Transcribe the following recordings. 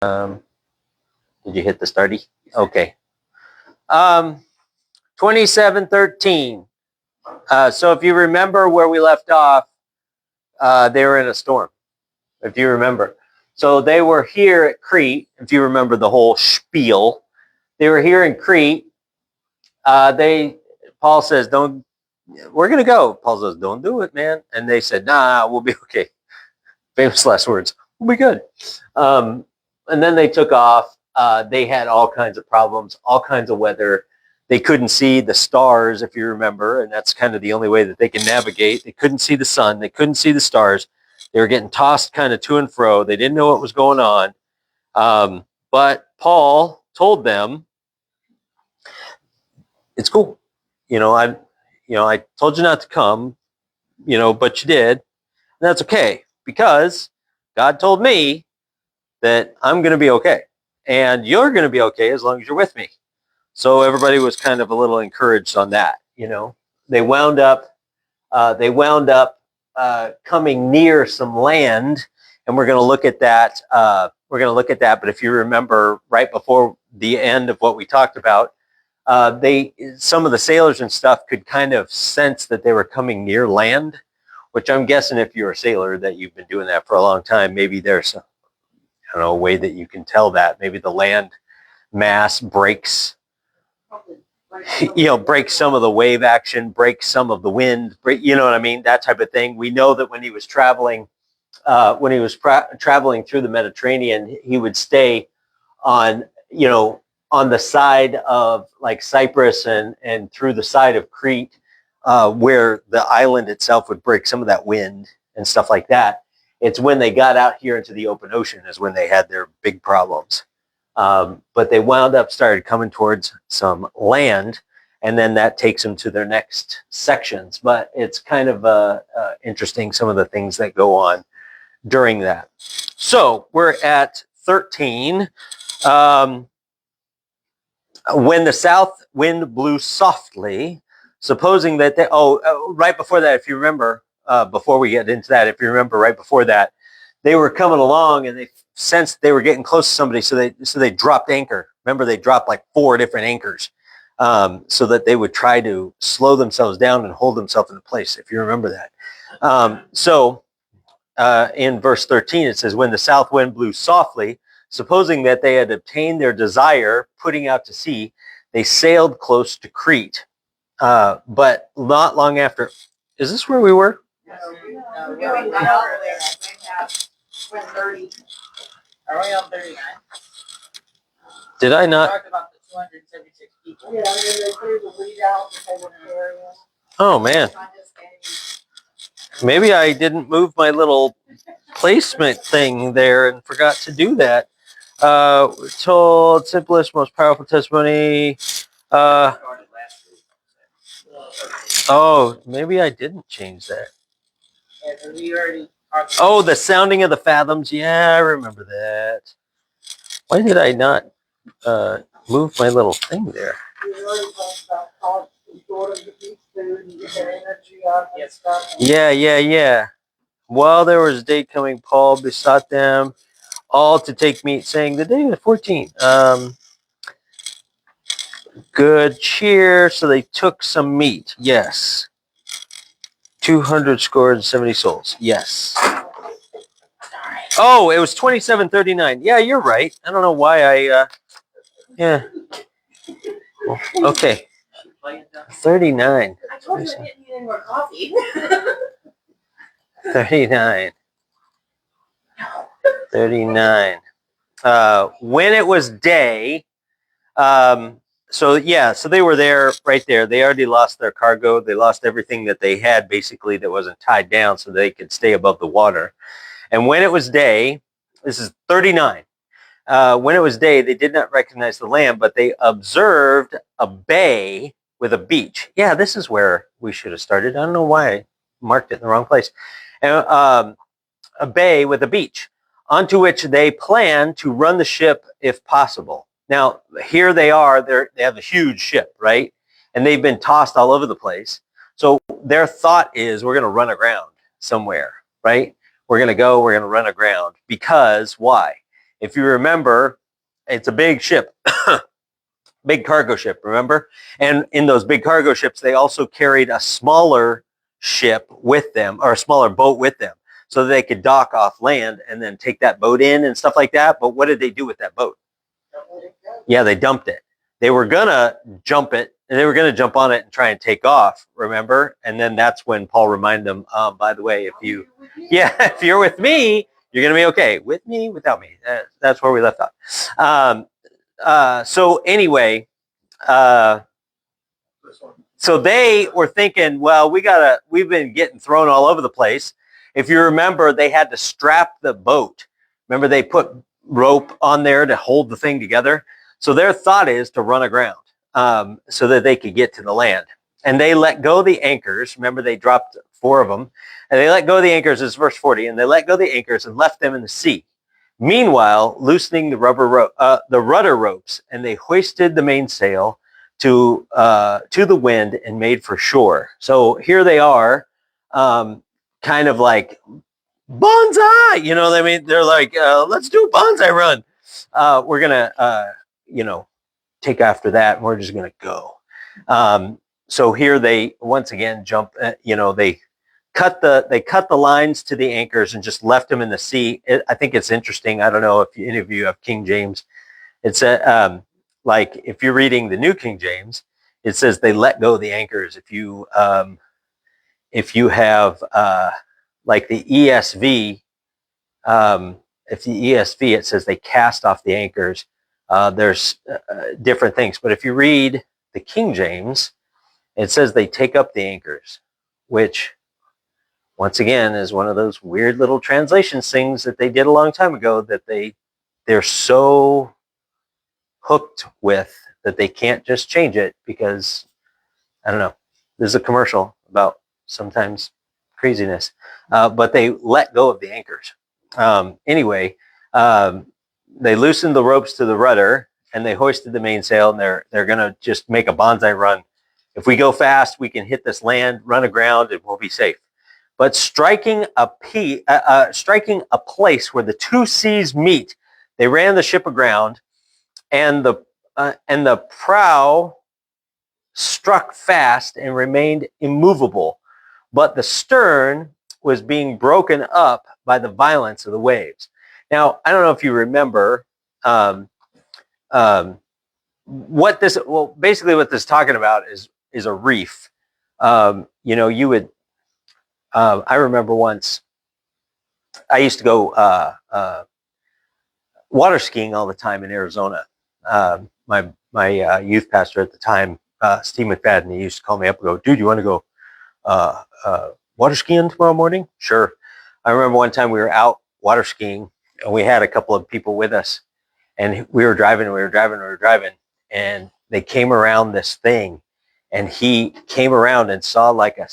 Did you hit the starty? Okay. 27:13. So if you remember where we left off, they were in a storm, if you remember. So they were here at Crete, if you remember the whole spiel. They were here in Crete. Paul says, don't, we're going to go. Paul says, don't do it, man. And they said, nah, we'll be okay. Famous last words. We'll be good. And then they took off. They had all kinds of problems, all kinds of weather. They couldn't see the stars, if you remember, and that's kind of the only way that they can navigate. They couldn't see the sun. They couldn't see the stars. They were getting tossed kind of to and fro. They didn't know what was going on. But Paul told them, it's cool. I told you not to come, but you did. And that's okay, because God told me that I'm going to be okay. And you're going to be okay as long as you're with me. So everybody was kind of a little encouraged on that. They wound up coming near some land, and we're going to look at that. But if you remember, right before the end of what we talked about, some of the sailors and stuff could kind of sense that they were coming near land, which I'm guessing if you're a sailor that you've been doing that for a long time, maybe there's a way that you can tell that. Maybe the land mass breaks some of the wave action, breaks some of the wind, you know what I mean? That type of thing. We know that when he was traveling through the Mediterranean, he would stay on the side of like Cyprus and through the side of Crete, where the island itself would break some of that wind and stuff like that. It's when they got out here into the open ocean is when they had their big problems. But they started coming towards some land, and then that takes them to their next sections. But it's kind of interesting, some of the things that go on during that. So we're at 13. When the south wind blew softly, supposing that right before that, if you remember, before we get into that, if you remember right before that, they were coming along and they sensed they were getting close to somebody, so they dropped anchor. Remember, they dropped like 4 different anchors, so that they would try to slow themselves down and hold themselves in place, if you remember that. In verse 13, it says, when the south wind blew softly, supposing that they had obtained their desire, putting out to sea, they sailed close to Crete. But not long after, is this where we were? We're 30. Are we on 39? Did I not? We talked about the 276 people. Yeah, and then they threw the weed out because they were carrying. Oh, man. Maybe I didn't move my little placement thing there and forgot to do that. We're told simplest, most powerful testimony. Maybe I didn't change that. Yeah, we already. Oh, the sounding of the fathoms. Yeah, I remember that. Why did I not move my little thing there? Yeah. While there was a day coming, Paul besought them all to take meat, saying, the day of 14. Good cheer. So they took some meat. Yes. 200 scored and 70 souls. Yes. Oh, it was 27:39. Yeah, you're right. I don't know why yeah. Okay. 39. I told you I didn't need any more coffee. 39. 39. When it was day, so they were there, right there. They already lost their cargo. They lost everything that they had, basically, that wasn't tied down so they could stay above the water. And when it was day, this is 39. When it was day, they did not recognize the land, but they observed a bay with a beach. Yeah, this is where we should have started. I don't know why I marked it in the wrong place. And, a bay with a beach, onto which they plan to run the ship if possible. Now, here they are. They have a huge ship, right? And they've been tossed all over the place. So their thought is, we're going to run aground somewhere, right? We're going to run aground. Because why? if you remember, it's a big ship, big cargo ship, remember? And in those big cargo ships, they also carried a smaller ship with them, or a smaller boat with them, so that they could dock off land and then take that boat in and stuff like that. But what did they do with that boat? Yeah, they dumped it. They were gonna jump it, and they were gonna jump on it and try and take off, remember? And then that's when Paul reminded them, by the way, if you're with me, you're gonna be okay. With me, without me. That's where we left off. So anyway, so they were thinking, well, we've been getting thrown all over the place. If you remember, they had to strap the boat. Remember, they put rope on there to hold the thing together. So their thought is to run aground, so that they could get to the land. And they let go the anchors. Remember, they dropped 4 of them. And they let go the anchors, this is verse 40, and they let go the anchors and left them in the sea. Meanwhile, loosening the rudder ropes, and they hoisted the mainsail to the wind and made for shore. So here they are, kind of like bonsai, you know what I mean? They're like, let's do a bonsai run. We're gonna, take after that, and we're just gonna go. So here they once again jump. They cut the lines to the anchors and just left them in the sea. I think it's interesting. I don't know if any of you have King James. It's like if you're reading the New King James, it says they let go the anchors. If you have like the ESV, if the ESV, it says they cast off the anchors. There's different things, but if you read the King James, it says they take up the anchors, which once again is one of those weird little translation things that they did a long time ago that they're so hooked with that they can't just change it because, I don't know, there's a commercial about sometimes craziness, but they let go of the anchors. Anyway, they loosened the ropes to the rudder and they hoisted the mainsail, and they're gonna just make a bonsai run. If we go fast, we can hit this land, run aground, and we'll be safe. But striking a place where the 2 seas meet, they ran the ship aground, and the prow struck fast and remained immovable, but the stern was being broken up by the violence of the waves. Now, I don't know if you remember basically what this is talking about is a reef. You would. I remember once I used to go water skiing all the time in Arizona. My youth pastor at the time, Steve McFadden, he used to call me up and go, "Dude, you want to go water skiing tomorrow morning?" Sure. I remember one time we were out water skiing, and we had a couple of people with us, and we were driving, and they came around this thing, and he came around and saw like a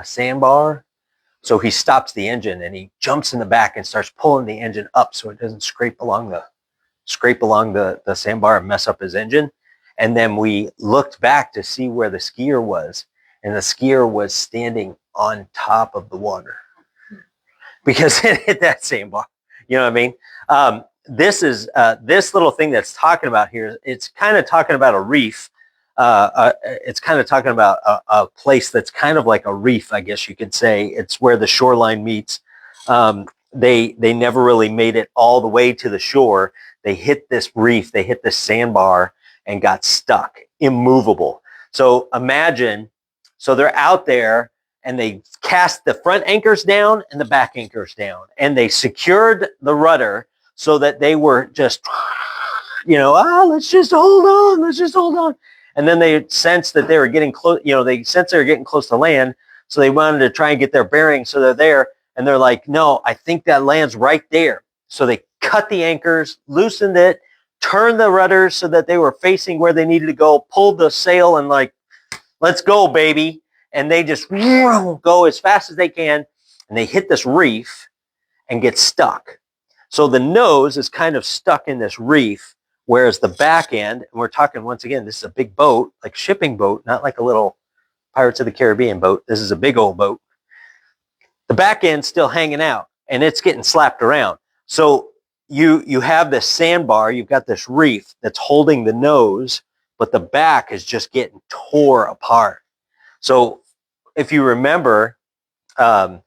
sandbar. So he stops the engine and he jumps in the back and starts pulling the engine up so it doesn't scrape along the sandbar and mess up his engine. And then we looked back to see where the skier was, and the skier was standing on top of the water because it hit that sandbar. You know what I mean? This is this little thing that's talking about here. It's kind of talking about a reef. It's kind of talking about a place that's kind of like a reef, I guess you could say. It's where the shoreline meets. They never really made it all the way to the shore. They hit this reef, they hit this sandbar and got stuck, immovable. So imagine, so they're out there and they cast the front anchors down and the back anchors down, and they secured the rudder so that they were just, let's just hold on. And then they sensed that they were getting close, they sensed they were getting close to land. So they wanted to try and get their bearings. So they're there and they're like, no, I think that land's right there. So they cut the anchors, loosened it, turned the rudders so that they were facing where they needed to go, pulled the sail and like, let's go, baby. And they just go as fast as they can. And they hit this reef and get stuck. So the nose is kind of stuck in this reef, whereas the back end, and we're talking once again, this is a big boat, like shipping boat, not like a little Pirates of the Caribbean boat. This is a big old boat. The back end's still hanging out and it's getting slapped around. So you have this sandbar, you've got this reef that's holding the nose, but the back is just getting tore apart. So if you remember, Paul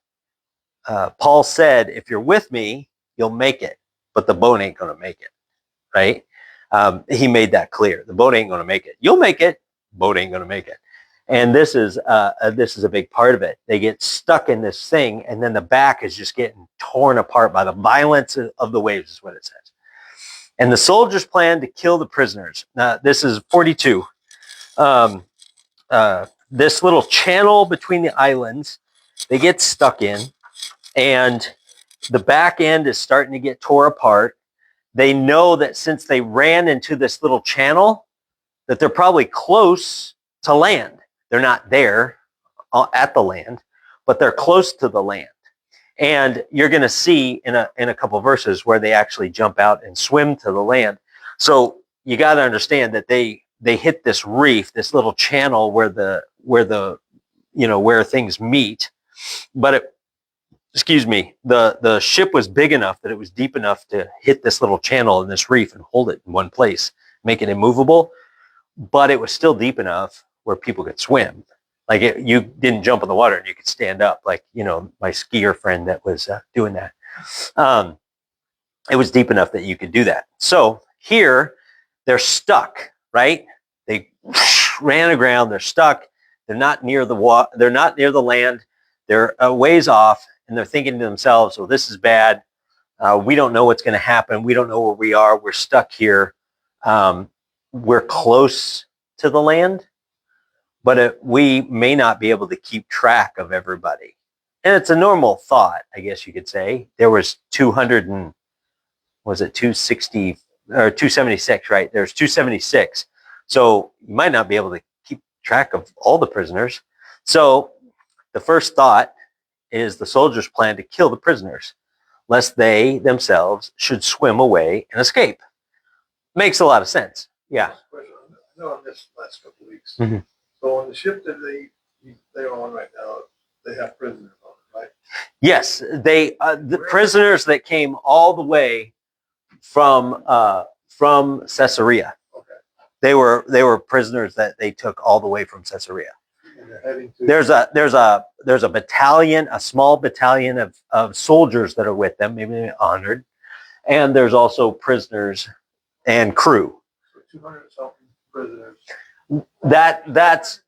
said, if you're with me, you'll make it, but the boat ain't going to make it, right? He made that clear. The boat ain't going to make it. You'll make it, boat ain't going to make it. And this is a big part of it. They get stuck in this thing, and then the back is just getting torn apart by the violence of the waves, is what it says. And the soldiers planned to kill the prisoners. Now, this is 42. This little channel between the islands, they get stuck in, and the back end is starting to get tore apart. They know that since they ran into this little channel, that they're probably close to land. They're not there at the land, but they're close to the land. And you're going to see in a couple of verses where they actually jump out and swim to the land. So you got to understand that they hit this reef, this little channel where things meet. But the ship was big enough that it was deep enough to hit this little channel in this reef and hold it in one place, make it immovable. But it was still deep enough where people could swim. Like you didn't jump in the water and you could stand up, like, my skier friend that was doing that. It was deep enough that you could do that. So here they're stuck, right? They ran aground. They're stuck. They're not near the water. They're not near the land. They're a ways off, and they're thinking to themselves, "Well, this is bad. We don't know what's going to happen. We don't know where we are. We're stuck here. We're close to the land, but we may not be able to keep track of everybody." And it's a normal thought, I guess you could say. There was 260 or 276, right? There's 276. So you might not be able to keep track of all the prisoners. So the first thought is the soldiers plan to kill the prisoners, lest they themselves should swim away and escape. Makes a lot of sense. Yeah. I know on this last couple of weeks. Mhm. So on the ship that they're on right now, they have prisoners on it, right? Yes, the prisoners that came all the way from Caesarea. Okay. They were prisoners that they took all the way from Caesarea. And they're heading to. There's a battalion, a small battalion of soldiers that are with them, maybe 100, and there's also prisoners and crew. So 200 something prisoners. That's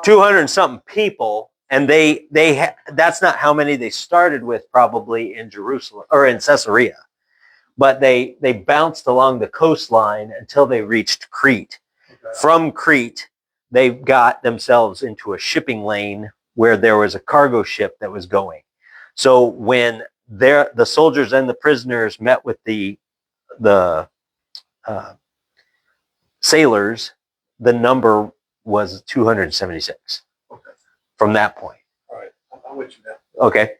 200 and something people, and that's not how many they started with, probably in Jerusalem or in Caesarea, but they bounced along the coastline until they reached Crete. Okay. From Crete, they got themselves into a shipping lane where there was a cargo ship that was going. So when the soldiers and the prisoners met with the sailors, the number was 276. Okay. From that point. All right. I'm with you now. Okay.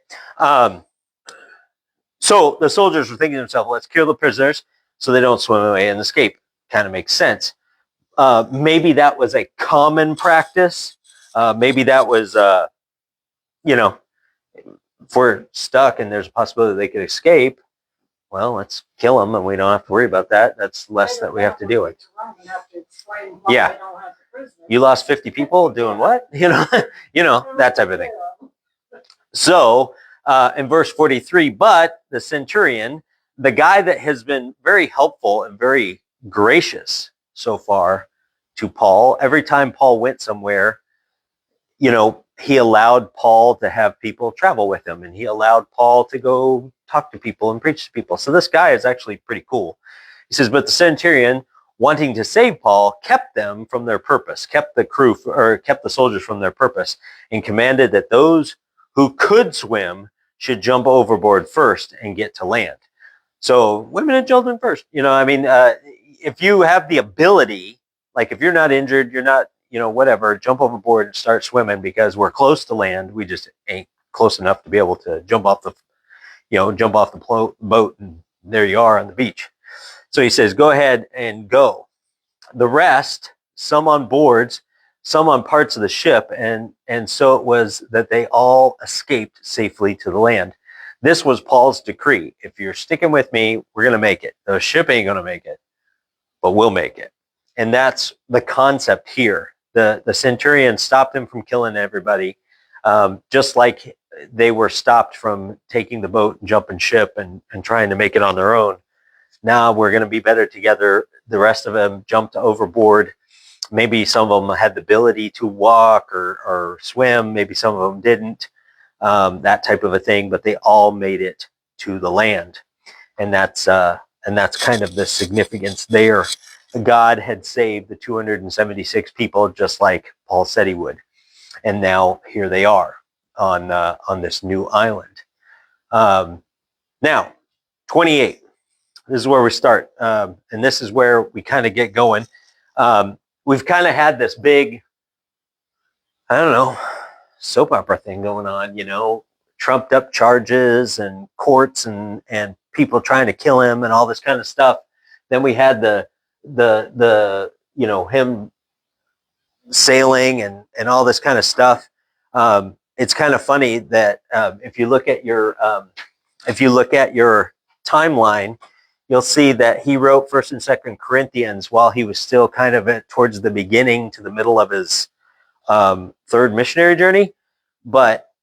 So the soldiers were thinking to themselves, let's kill the prisoners so they don't swim away and escape. Kind of makes sense. Maybe that was a common practice. Maybe that was, if we're stuck and there's a possibility they could escape, well, let's kill them and we don't have to worry about that. That's less that we have to deal with. Yeah. You lost 50 people doing what? That type of thing. So in verse 43, but the centurion, the guy that has been very helpful and very gracious so far to Paul, every time Paul went somewhere, he allowed Paul to have people travel with him, and he allowed Paul to go talk to people and preach to people. So this guy is actually pretty cool. He says, but the centurion, wanting to save Paul, kept them from their purpose, kept the soldiers from their purpose, and commanded that those who could swim should jump overboard first and get to land. So women and children first. If you have the ability, like if you're not injured, you're not, whatever, jump overboard and start swimming, because we're close to land. We just ain't close enough to be able to jump off the boat, and there you are on the beach. So he says, go ahead and go. The rest, some on boards, some on parts of the ship, and so it was that they all escaped safely to the land. This was Paul's decree. If you're sticking with me, we're going to make it. The ship ain't going to make it, but we'll make it. And that's the concept here. The centurion stopped him from killing everybody, just like they were stopped from taking the boat and jumping ship and trying to make it on their own. Now we're going to be better together. The rest of them jumped overboard. Maybe some of them had the ability to walk or swim. Maybe some of them didn't, that type of a thing, but they all made it to the land. And that's kind of the significance there. God had saved the 276 people just like Paul said he would. And now here they are on this new island. Now, 28. This is where we start. And this is where we kind of get going. We've kind of had this big, I don't know, soap opera thing going on, trumped up charges and courts and people trying to kill him and all this kind of stuff. Then we had the him sailing and all this kind of stuff. It's kind of funny that if you look at your timeline, you'll see that he wrote 1st and 2nd Corinthians while he was still kind of towards the beginning to the middle of his 3rd missionary journey.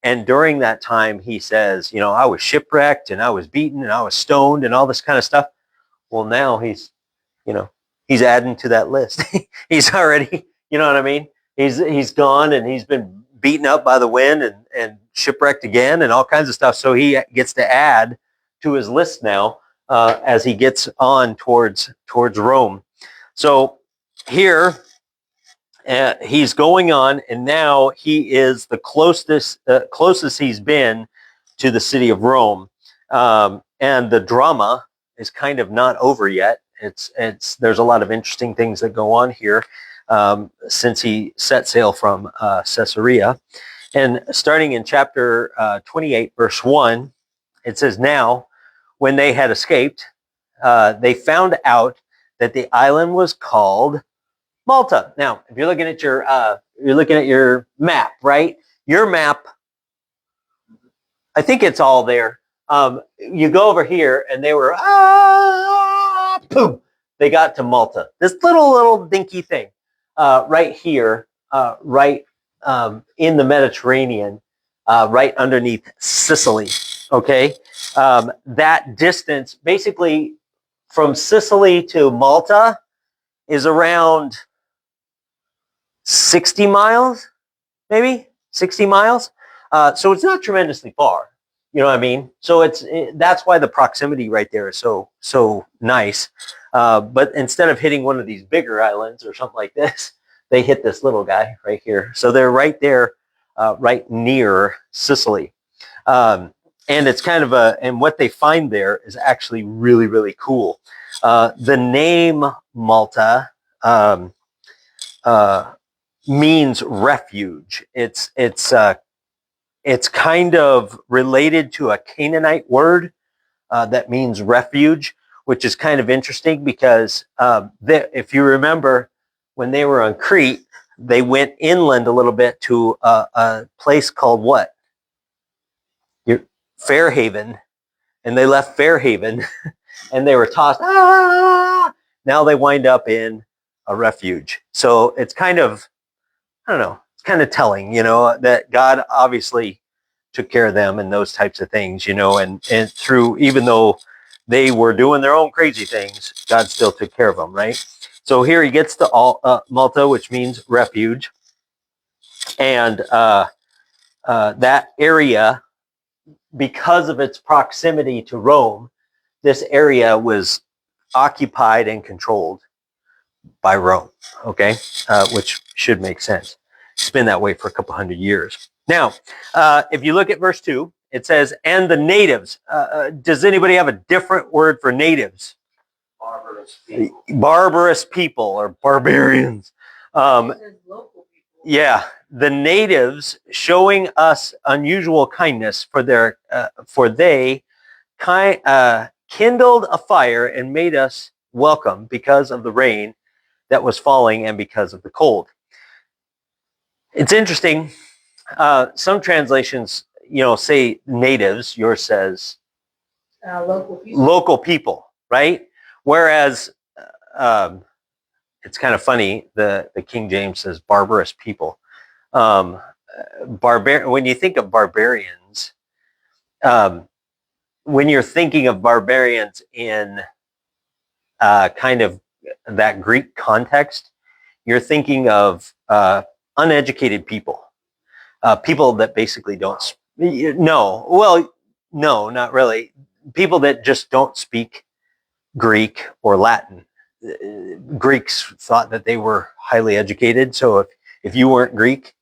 And during that time, he says, I was shipwrecked and I was beaten and I was stoned and all this kind of stuff. Well, now he's adding to that list. He's already, you know what I mean? He's gone and he's been beaten up by the wind and shipwrecked again and all kinds of stuff. So he gets to add to his list now as he gets on towards Rome. So here he's going on, and now he is the closest he's been to the city of Rome. And the drama is kind of not over yet. There's a lot of interesting things that go on here since he set sail from Caesarea. And starting in chapter 28, verse 1, it says, "Now, when they had escaped, they found out that the island was called Malta." Now, if you're looking at your map, right? Your map, I think it's all there. You go over here, and they were boom. They got to Malta. This little dinky thing, right here, right in the Mediterranean, right underneath Sicily. Okay, that distance, basically, from Sicily to Malta, is around 60 miles, maybe 60 miles. So it's not tremendously far. You know what I mean? So that's why the proximity right there is so nice. But instead of hitting one of these bigger islands or something like this, they hit this little guy right here. So they're right there, right near Sicily. And it's kind of and what they find there is actually really, really cool. The name Malta means refuge. It's kind of related to a Canaanite word that means refuge, which is kind of interesting because if you remember, when they were on Crete, they went inland a little bit to a place called what? Fairhaven, and they left Fairhaven and they were tossed. Now they wind up in a refuge. So it's kind of, I don't know, it's kind of telling, that God obviously took care of them and those types of things, and through, even though they were doing their own crazy things, God still took care of them, right? So here he gets to Malta, which means refuge. And that area, because of its proximity to Rome, this area was occupied and controlled by Rome, okay? Which should make sense. It's been that way for a couple hundred years. Now, if you look at verse 2, it says, "And the natives." Does anybody have a different word for natives? Barbarous people. Barbarous people or barbarians. It says local people. Yeah, the natives showing us unusual kindness for they kindled a fire and made us welcome because of the rain that was falling and because of the cold. It's interesting. Some translations say natives, yours says Local people. local people, right? Whereas it's kind of funny, the King James says barbarous people. When you think of barbarians, when you're thinking of barbarians in kind of that Greek context, you're thinking of uneducated people, people that basically don't. No, not really. People that just don't speak Greek or Latin. Greeks thought that they were highly educated, so if you weren't Greek,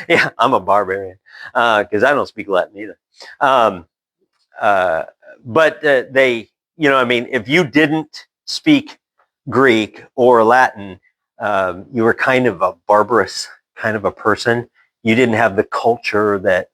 yeah, I'm a barbarian because I don't speak Latin either. But they, if you didn't speak Greek or Latin, you were kind of a barbarous kind of a person. You didn't have the culture that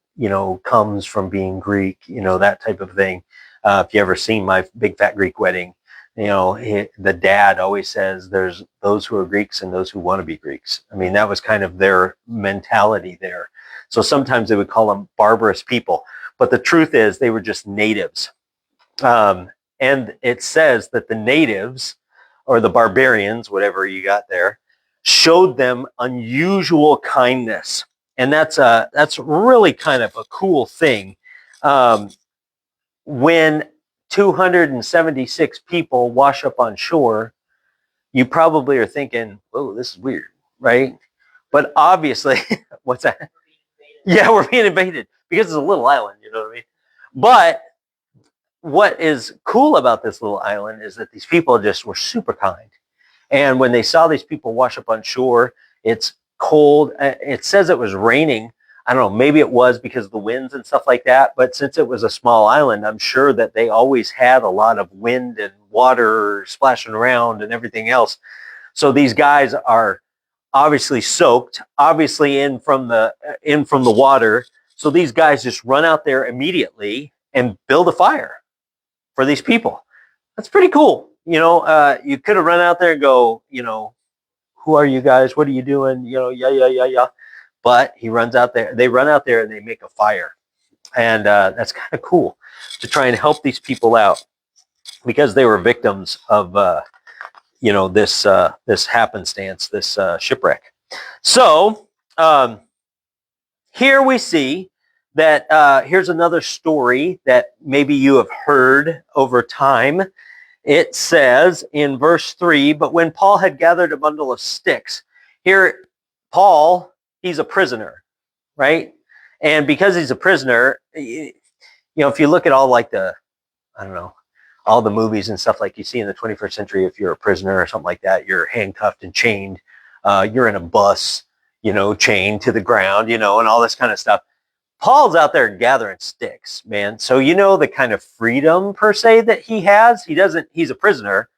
comes from being Greek, that type of thing. If you ever seen My Big Fat Greek Wedding, the dad always says there's those who are Greeks and those who want to be Greeks. I mean, that was kind of their mentality there. So sometimes they would call them barbarous people, but the truth is they were just natives. And it says that the natives, or the barbarians, whatever you got there, showed them unusual kindness. And that's really kind of a cool thing. When 276 people wash up on shore, you probably are thinking, "Oh, this is weird," right? But obviously, what's that? Yeah, we're being invaded because it's a little island, you know what I mean? But what is cool about this little island is that these people just were super kind. And when they saw these people wash up on shore, it's cold. It says it was raining. I don't know, maybe it was because of the winds and stuff like that. But since it was a small island, I'm sure that they always had a lot of wind and water splashing around and everything else. So these guys are obviously soaked, obviously in from the water. So these guys just run out there immediately and build a fire for these people. That's pretty cool. You could have run out there and go, who are you guys? What are you doing? Yeah. But he runs out there. They run out there and they make a fire. And that's kind of cool to try and help these people out because they were victims of, this happenstance, this shipwreck. So here we see that here's another story that maybe you have heard over time. It says in verse 3, but when Paul had gathered a bundle of sticks, here, Paul, he's a prisoner, right? And because he's a prisoner, if you look at all all the movies and stuff like you see in the 21st century, if you're a prisoner or something like that, you're handcuffed and chained, you're in a bus, chained to the ground, and all this kind of stuff. Paul's out there gathering sticks, man. So the kind of freedom per se that he has. He's a prisoner,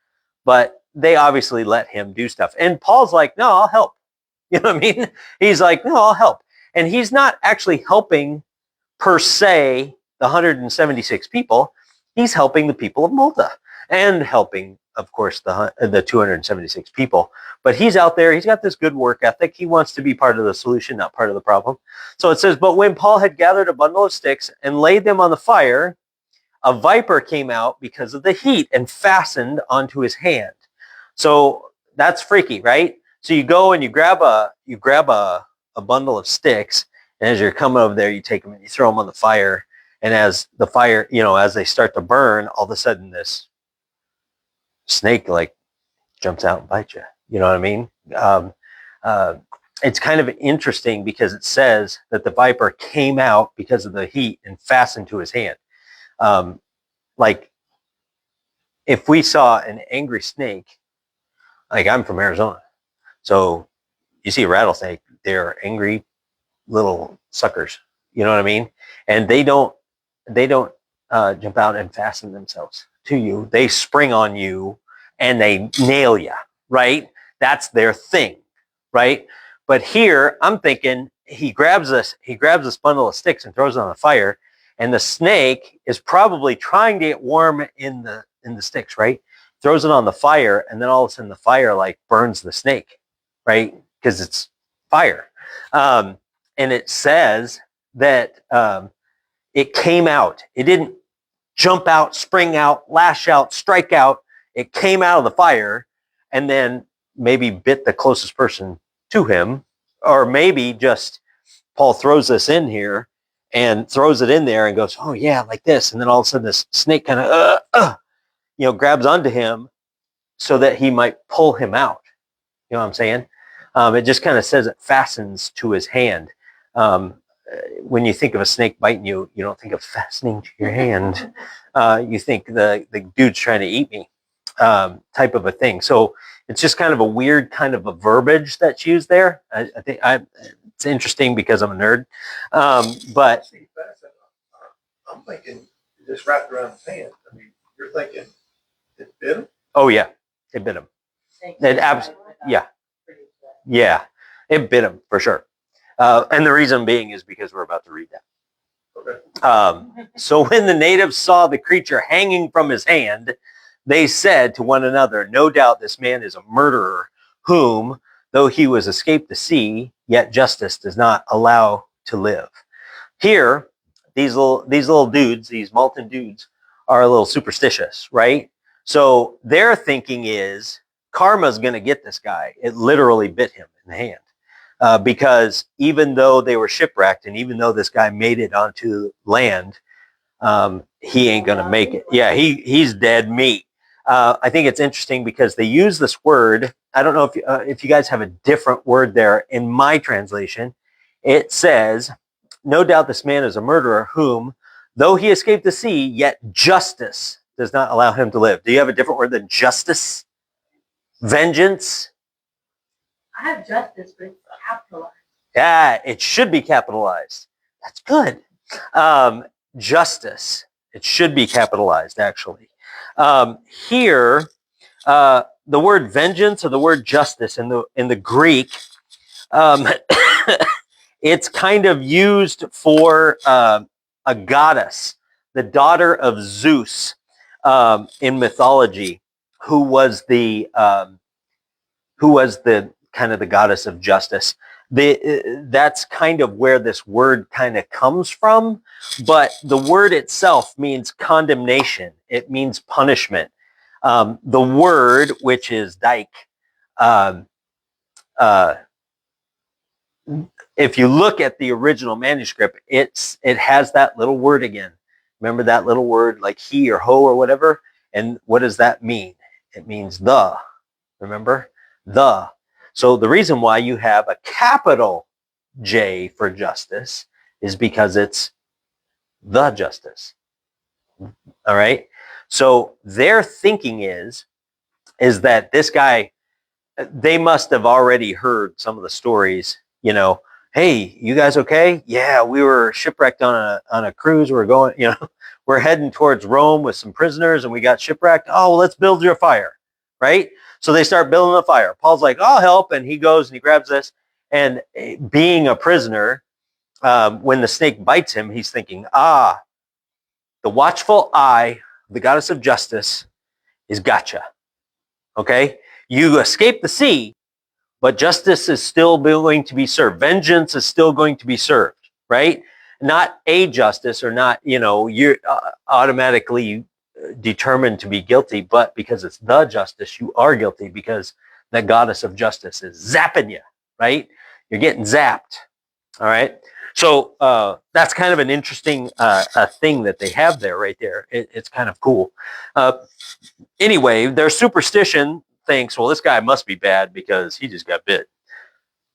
but they obviously let him do stuff. And Paul's like, no, I'll help. You know what I mean? He's like, no, I'll help. And he's not actually helping per se the 176 people. He's helping the people of Malta and helping, of course, the 276 people. But he's out there. He's got this good work ethic. He wants to be part of the solution, not part of the problem. So it says, but when Paul had gathered a bundle of sticks and laid them on the fire, a viper came out because of the heat and fastened onto his hand. So that's freaky, right? So you go and you grab a bundle of sticks, and as you're coming over there, you take them and you throw them on the fire. And as the fire, as they start to burn, all of a sudden this snake jumps out and bites you. You know what I mean? It's kind of interesting because it says that the viper came out because of the heat and fastened to his hand. If we saw an angry snake, I'm from Arizona, so you see a rattlesnake, they're angry little suckers. You know what I mean? And they don't jump out and fasten themselves to you. They spring on you and they nail you, right? That's their thing, right? But here I'm thinking he grabs this bundle of sticks and throws it on the fire, and the snake is probably trying to get warm in the sticks, right? Throws it on the fire, and then all of a sudden the fire burns the snake, right? Because it's fire. And it says that it came out. It didn't jump out, spring out, lash out, strike out. It came out of the fire and then maybe bit the closest person to him, or maybe just Paul throws this in here and throws it in there and goes, oh yeah, like this. And then all of a sudden this snake kind of, grabs onto him so that he might pull him out. You know what I'm saying? It just kind of says it fastens to his hand. When you think of a snake biting you, you don't think of fastening to your hand. You think the dude's trying to eat me, type of a thing. So it's just kind of a weird kind of a verbiage that's used there. I think it's interesting because I'm a nerd. But See, I'm thinking just wrapped around his hand. I mean, you're thinking it bit him? oh yeah, it bit him. Yeah, it bit him for sure. And the reason being is because we're about to read that. Okay. So when the natives saw the creature hanging from his hand, they said to one another, no doubt this man is a murderer whom, though he was escaped the sea, yet justice does not allow to live. Here, these little dudes, these Malton dudes, are a little superstitious, right? So their thinking is karma's going to get this guy. It literally bit him in the hand. Because even though they were shipwrecked and even though this guy made it onto land, he ain't going to make it. Yeah, he's dead meat. I think it's interesting because they use this word. I don't know if you guys have a different word there. In my translation, it says, no doubt this man is a murderer whom, though he escaped the sea, yet justice does not allow him to live. Do you have a different word than justice? Vengeance? I have justice, but it's capitalized. Yeah, it should be capitalized. That's good. Justice. It should be capitalized, actually. Here, the word vengeance or the word justice in the Greek, it's kind of used for a goddess, the daughter of Zeus in mythology, who was the kind of the goddess of justice. That's kind of where this word kind of comes from, but the word itself means condemnation. It means punishment. The word, which is dike, if you look at the original manuscript, it has that little word again. Remember that little word like he or ho or whatever? And what does that mean? It means the. Remember? The. So the reason why you have a capital J for justice is because it's the justice. All right? So their thinking is that this guy, they must have already heard some of the stories, hey, you guys okay? Yeah, we were shipwrecked on a cruise. We're going, we're heading towards Rome with some prisoners and we got shipwrecked. Oh, well, let's build your fire, right? So they start building a fire. Paul's like, I'll help. And he goes and he grabs this. And being a prisoner, when the snake bites him, he's thinking, the watchful eye of the goddess of justice is gotcha. Okay? You escape the sea, but justice is still going to be served. Vengeance is still going to be served, right? Not a justice or not, you're automatically determined to be guilty, but because it's the justice, you are guilty because the goddess of justice is zapping you, right? You're getting zapped, all right? So that's kind of an interesting thing that they have there right there. It's kind of cool. Anyway, their superstition thinks, well, this guy must be bad because he just got bit.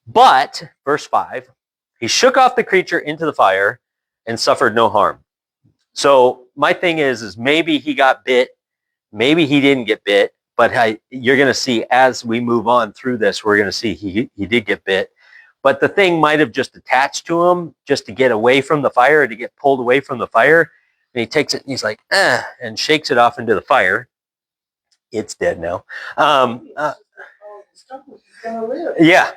But, verse 5, he shook off the creature into the fire and suffered no harm. So my thing is maybe he got bit, maybe he didn't get bit, but you're going to see as we move on through this, we're going to see he did get bit. But the thing might have just attached to him just to get away from the fire, to get pulled away from the fire. And he takes it and he's like, and shakes it off into the fire. It's dead now. Yeah,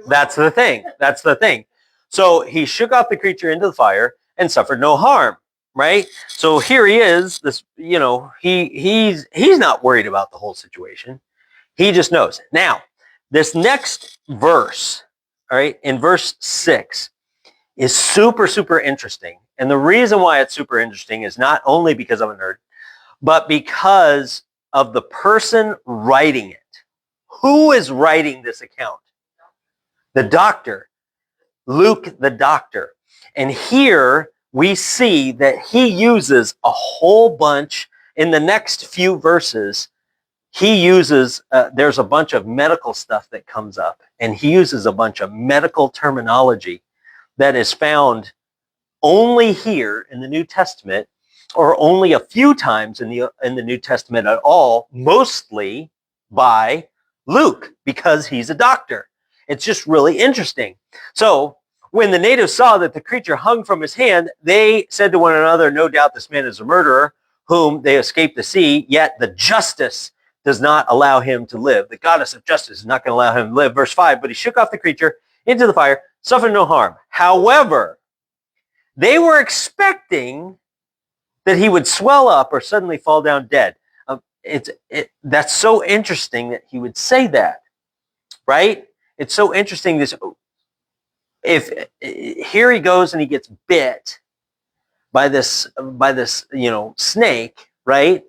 that's the thing. That's the thing. So he shook off the creature into the fire and suffered no harm, right? So here he is. This, he's not worried about the whole situation. He just knows. Now, this next verse, all right, in verse 6, is super, super interesting. And the reason why it's super interesting is not only because I'm a nerd, but because of the person writing it. Who is writing this account? The doctor, Luke the doctor. And here we see that he uses a whole bunch in the next few verses. He uses, there's a bunch of medical stuff that comes up, and he uses a bunch of medical terminology that is found only here in the New Testament, or only a few times in the New Testament at all, mostly by Luke, because he's a doctor. It's just really interesting. So when the natives saw that the creature hung from his hand, they said to one another, no doubt this man is a murderer, whom they escaped the sea, yet the justice does not allow him to live. The goddess of justice is not going to allow him to live. Verse 5, but he shook off the creature into the fire, suffered no harm. However, they were expecting that he would swell up or suddenly fall down dead. That's so interesting that he would say that, right? It's so interesting. If here he goes and he gets bit by this snake, right?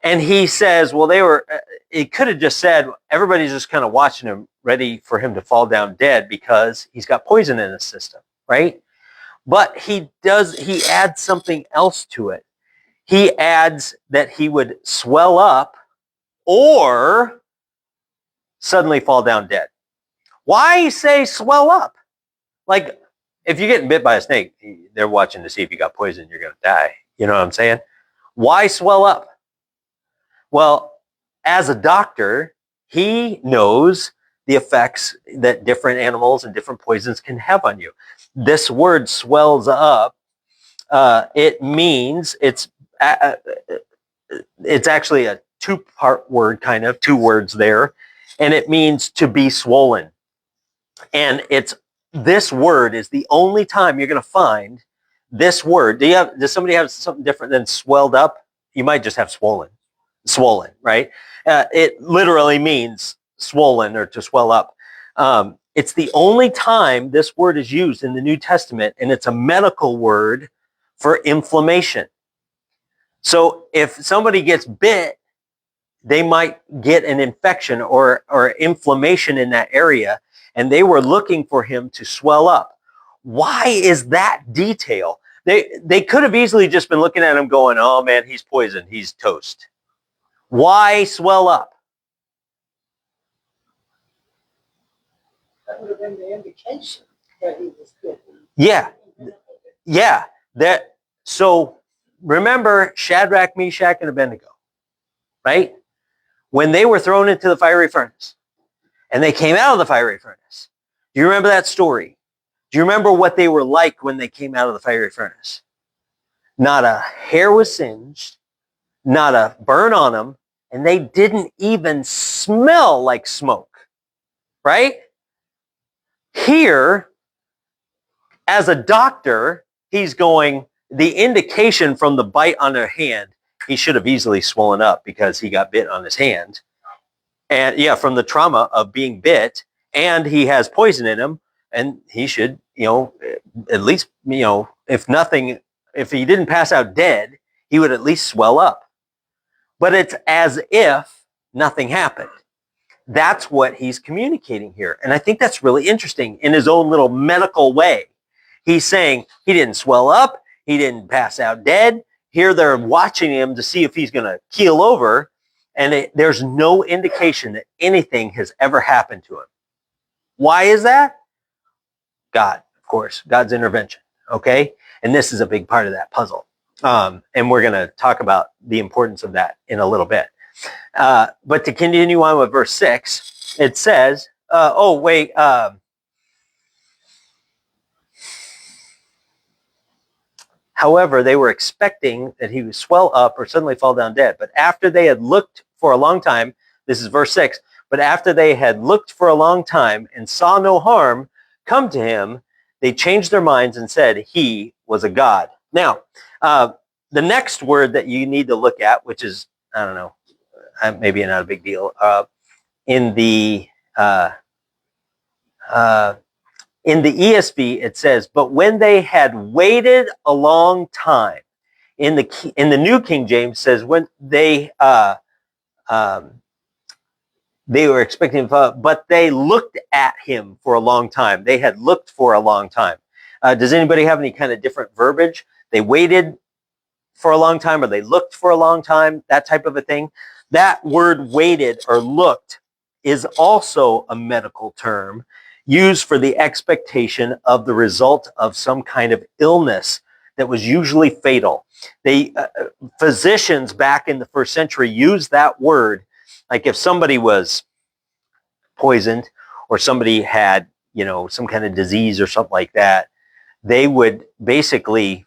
And he says, well, it could have just said, everybody's just kind of watching him, ready for him to fall down dead because he's got poison in his system, right? But he adds something else to it. He adds that he would swell up or suddenly fall down dead. Why say swell up? Like, if you're getting bit by a snake, they're watching to see if you got poison, you're going to die. You know what I'm saying? Why swell up? Well, as a doctor, he knows the effects that different animals and different poisons can have on you. This word swells up. It means it's actually a two-part word, kind of, two words there, and it means to be swollen. And this word is the only time you're going to find this word. Does somebody have something different than swelled up? You might just have swollen, right? It literally means swollen or to swell up. It's the only time this word is used in the New Testament, and it's a medical word for inflammation. So if somebody gets bit, they might get an infection or inflammation in that area, and they were looking for him to swell up. Why is that detail? They could have easily just been looking at him going, oh man, he's poisoned, he's toast. Why swell up? That would have been the indication that he was bitten. Yeah. So remember Shadrach, Meshach, and Abednego, right? When they were thrown into the fiery furnace and they came out of the fiery furnace. Do you remember that story? Do you remember what they were like when they came out of the fiery furnace? Not a hair was singed, not a burn on them, and they didn't even smell like smoke, right? Here, as a doctor, he's going, the indication from the bite on their hand, he should have easily swollen up because he got bit on his hand. And yeah, from the trauma of being bit, and he has poison in him, and he should, at least, if he didn't pass out dead, he would at least swell up. But it's as if nothing happened. That's what he's communicating here. And I think that's really interesting in his own little medical way. He's saying he didn't swell up. He didn't pass out dead. Here they're watching him to see if he's going to keel over. And there's no indication that anything has ever happened to him. Why is that? God, of course, God's intervention. Okay. And this is a big part of that puzzle. And we're going to talk about the importance of that in a little bit. But to continue on with verse 6, it says, however, they were expecting that he would swell up or suddenly fall down dead. But after they had looked for a long time, this is verse 6, but after they had looked for a long time and saw no harm come to him, they changed their minds and said he was a god. Now, the next word that you need to look at, which is, I don't know, maybe not a big deal, in the In the ESV, it says, but when they had waited a long time. In the New King James says when they were expecting him, but they looked at him for a long time. They had looked for a long time. Does anybody have any kind of different verbiage? They waited for a long time, or they looked for a long time, that type of a thing. That word waited or looked is also a medical term used for the expectation of the result of some kind of illness that was usually fatal. Physicians back in the first century used that word, like if somebody was poisoned or somebody had, some kind of disease or something like that, they would basically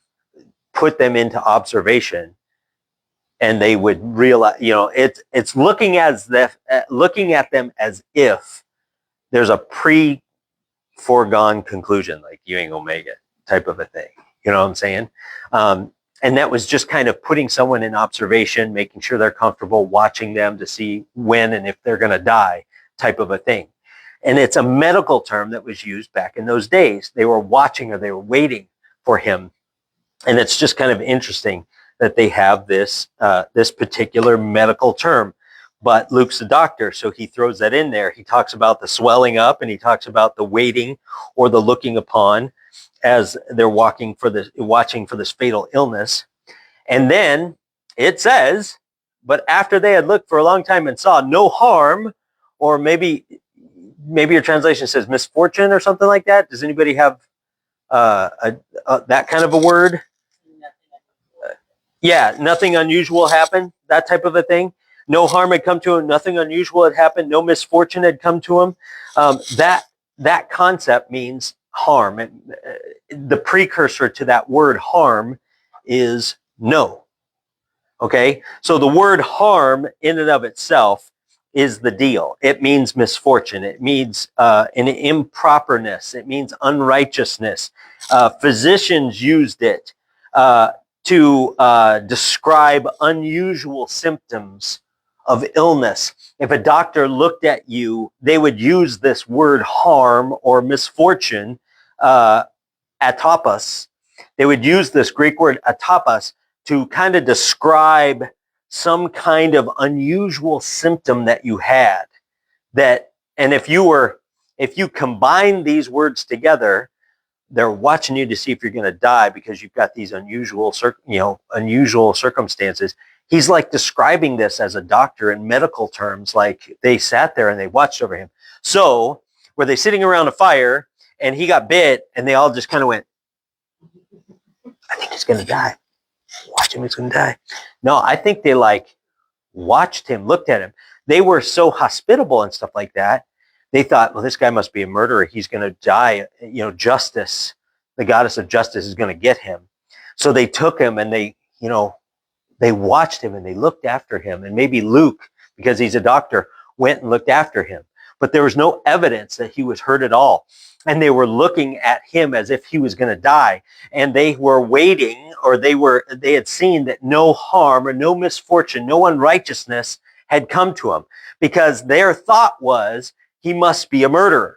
put them into observation, and they would realize, it's looking at them as if there's a foregone conclusion, like you ain't gonna make it type of a thing. You know what I'm saying? And that was just kind of putting someone in observation, making sure they're comfortable, watching them to see when and if they're going to die type of a thing. And it's a medical term that was used back in those days. They were watching, or they were waiting for him. And it's just kind of interesting that they have this particular medical term. But Luke's a doctor, so he throws that in there. He talks about the swelling up, and he talks about the waiting or the looking upon as they're watching for this fatal illness. And then it says, but after they had looked for a long time and saw no harm, or maybe your translation says misfortune or something like that. Does anybody have that kind of a word? Yeah, nothing unusual happened, that type of a thing. No harm had come to him. Nothing unusual had happened. No misfortune had come to him. That concept means harm. The precursor to that word harm is no. Okay, so the word harm in and of itself is the deal. It means misfortune. It means an improperness. It means unrighteousness. Physicians used it to describe unusual symptoms of illness. If a doctor looked at you, they would use this word harm or misfortune, atopos. They would use this Greek word atopos to kind of describe some kind of unusual symptom that you had. And if you combine these words together, they're watching you to see if you're going to die because you've got these unusual circumstances. He's like describing this as a doctor in medical terms, like they sat there and they watched over him. So were they sitting around a fire and he got bit and they all just kind of went, I think he's going to die. Watch him, he's going to die. No, I think they watched him, looked at him. They were so hospitable and stuff like that. They thought, well, this guy must be a murderer. He's going to die. Justice, the goddess of justice, is going to get him. So they took him and they watched him and they looked after him. And maybe Luke, because he's a doctor, went and looked after him. But there was no evidence that he was hurt at all. And they were looking at him as if he was going to die. And they were waiting, or they had seen that no harm or no misfortune, no unrighteousness had come to him, because their thought was, he must be a murderer.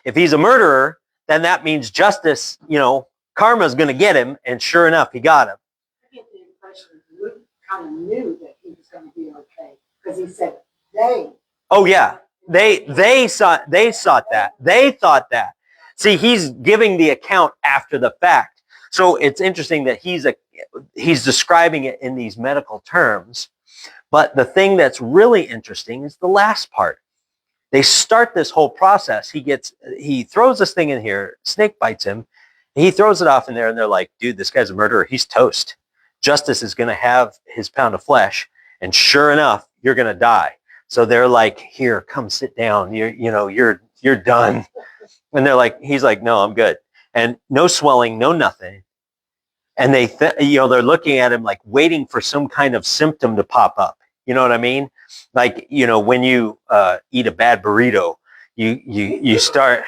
If he's a murderer, then that means justice, karma is going to get him. And sure enough, he got him. I get the impression Luke kind of knew that he was going to be okay, because he said they. Oh yeah, they thought that. They thought that. See, he's giving the account after the fact. So it's interesting that he's describing it in these medical terms. But the thing that's really interesting is the last part. They start this whole process. He throws this thing in here. Snake bites him. He throws it off in there, and they're like, dude, this guy's a murderer. He's toast. Justice is going to have his pound of flesh. And sure enough, you're going to die. So they're like, here, come sit down. You're done. And he's like, no, I'm good. And no swelling, no nothing. And they're looking at him like waiting for some kind of symptom to pop up. You know what I mean? Like, when you eat a bad burrito, you start,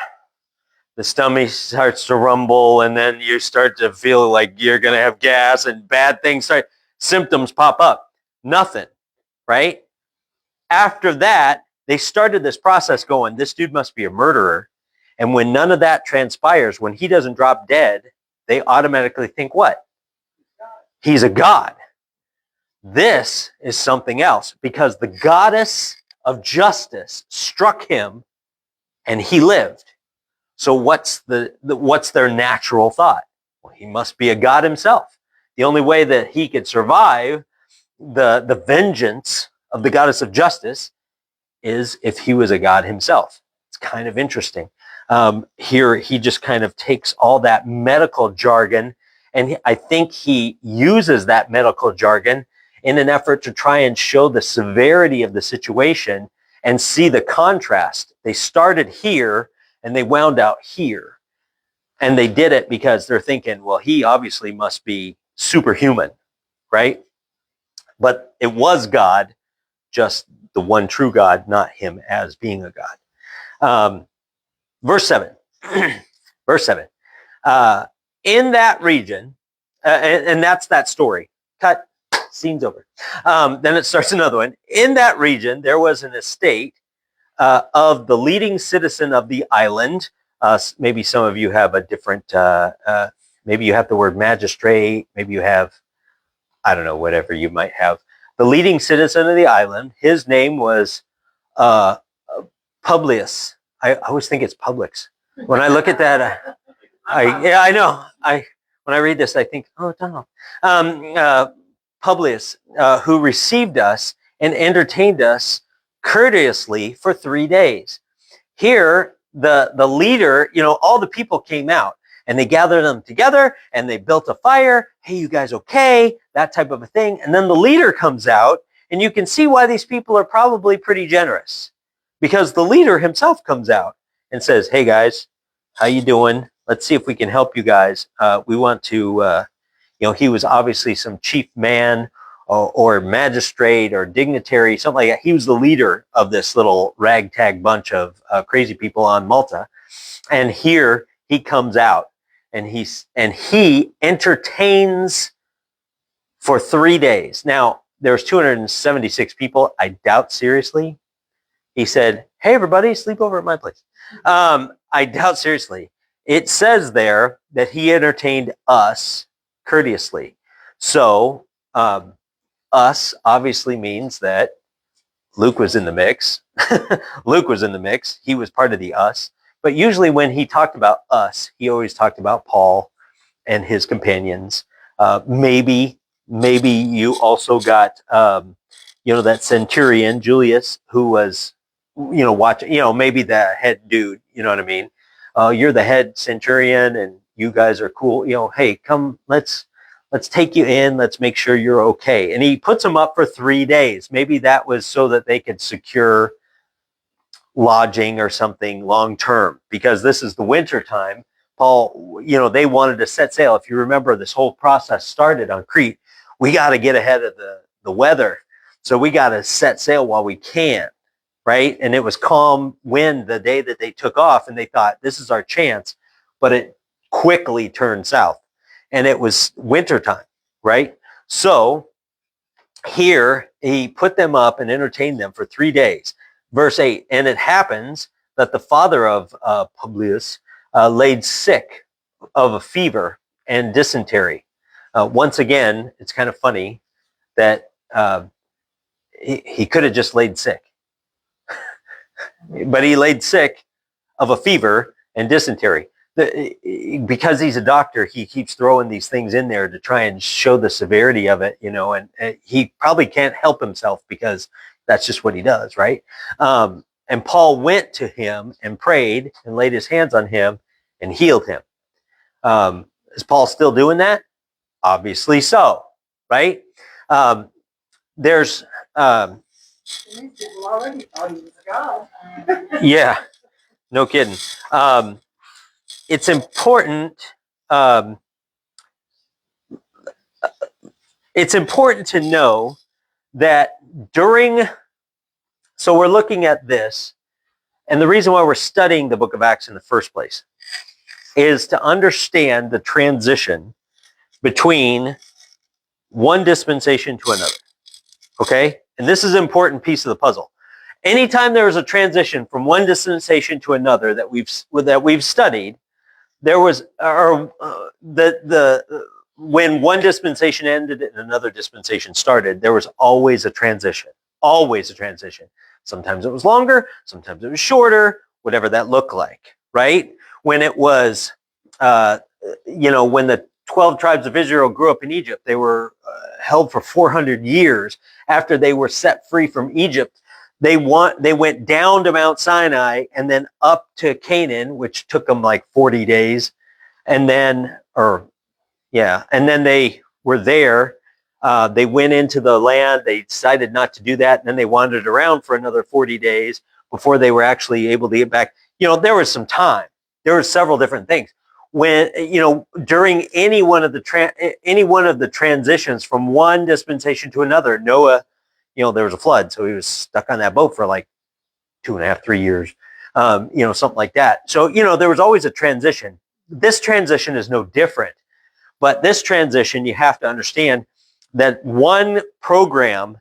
the stomach starts to rumble, and then you start to feel like you're going to have gas, and bad things symptoms pop up. Nothing, right? After that, they started this process going, this dude must be a murderer. And when none of that transpires, when he doesn't drop dead, they automatically think what? He's a god. This is something else, because the goddess of justice struck him and he lived. So what's their natural thought? Well, he must be a god himself. The only way that he could survive the vengeance of the goddess of justice is if he was a god himself. It's kind of interesting. Here he just kind of takes all that medical jargon, and I think he uses that medical jargon in an effort to try and show the severity of the situation and see the contrast. They started here and they wound out here. And they did it because they're thinking, well, he obviously must be superhuman, right? But it was God, just the one true God, not him as being a God. Verse 7. Verse 7. In that region, and that's that story. Cut. Scene's over. Then it starts another one. In that region, there was an estate of the leading citizen of the island. Maybe some of you have a different, maybe you have the word magistrate, maybe you have, I don't know, whatever you might have. The leading citizen of the island, his name was Publius. I always think it's Publix. When I look at that, I know. When I read this, I think, oh, Donald. Publius, who received us and entertained us courteously for 3 days. Here, the leader, all the people came out and they gathered them together and they built a fire. Hey, you guys okay? That type of a thing. And then the leader comes out, and you can see why these people are probably pretty generous, because the leader himself comes out and says, hey guys, how you doing? Let's see if we can help you guys. We want to, he was obviously some chief man or magistrate or dignitary, something like that. He was the leader of this little ragtag bunch of crazy people on Malta. And here he comes out and he entertains for 3 days. Now, there's 276 people. I doubt seriously. He said, hey, everybody, sleep over at my place. I doubt seriously. It says there that he entertained us courteously. So us obviously means that Luke was in the mix. Luke was in the mix. He was part of the us. But usually when he talked about us, he always talked about Paul and his companions. Maybe you also got, that centurion, Julius, who was, watching, maybe the head dude, you know what I mean? You're the head centurion and you guys are cool. Hey, come, let's take you in. Let's make sure you're okay. And he puts them up for 3 days. Maybe that was so that they could secure lodging or something long term, because this is the winter time. Paul, they wanted to set sail. If you remember, this whole process started on Crete. We got to get ahead of the weather. So we got to set sail while we can, right? And it was calm wind the day that they took off, and they thought, this is our chance. But it quickly turned south, and it was wintertime, right? So here he put them up and entertained them for 3 days. Verse 8, and it happens that the father of Publius laid sick of a fever and dysentery. Once again, it's kind of funny that he could have just laid sick. But he laid sick of a fever and dysentery. Because he's a doctor, he keeps throwing these things in there to try and show the severity of it, and he probably can't help himself because that's just what he does, right? And Paul went to him and prayed and laid his hands on him and healed him. Is Paul still doing that? Obviously so, right? There's... These people already thought he was a god. Yeah, no kidding. It's important. It's important to know that so we're looking at this, and the reason why we're studying the book of Acts in the first place is to understand the transition between one dispensation to another. Okay? And this is an important piece of the puzzle. Anytime there was a transition from one dispensation to another that we've studied, there was when one dispensation ended and another dispensation started, there was always a transition. Always a transition. Sometimes it was longer, sometimes it was shorter, whatever that looked like, right? When it was, when the 12 tribes of Israel grew up in Egypt, they were held for 400 years. After they were set free from Egypt, they went down to Mount Sinai and then up to Canaan, which took them like 40 days. And then they were there. They went into the land. They decided not to do that. And then they wandered around for another 40 days before they were actually able to get back. There was some time. There were several different things. When, during any one of the transitions from one dispensation to another, Noah, there was a flood. So he was stuck on that boat for like 2.5, 3 years, something like that. So, there was always a transition. This transition is no different. But this transition, you have to understand that one program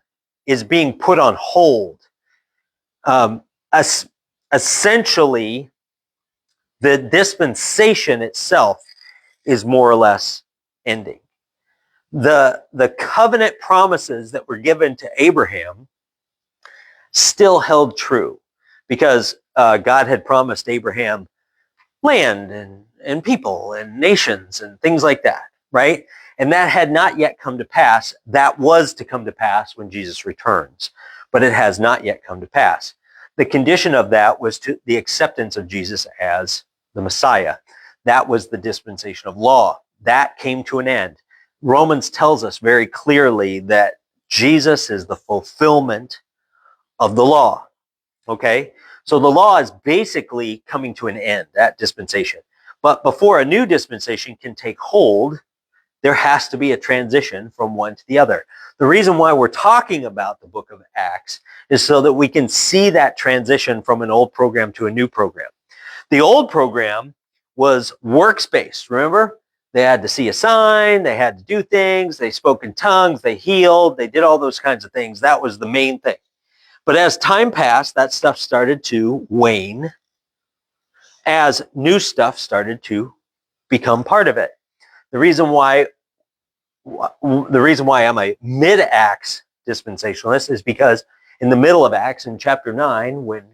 is being put on hold. Essentially, the dispensation itself is more or less ending. The covenant promises that were given to Abraham still held true because God had promised Abraham land and people and nations and things like that, right? And that had not yet come to pass. That was to come to pass when Jesus returns, but it has not yet come to pass. The condition of that was to the acceptance of Jesus as the Messiah. That was the dispensation of law. That came to an end. Romans tells us very clearly that Jesus is the fulfillment of the law. Okay? So the law is basically coming to an end, that dispensation. But before a new dispensation can take hold, there has to be a transition from one to the other. The reason why we're talking about the book of Acts is so that we can see that transition from an old program to a new program. The old program was works-based, remember? They had to see a sign, they had to do things, they spoke in tongues, they healed, they did all those kinds of things. That was the main thing. But as time passed, that stuff started to wane as new stuff started to become part of it. The reason why I'm a mid-Acts dispensationalist is because in the middle of Acts, in chapter 9, when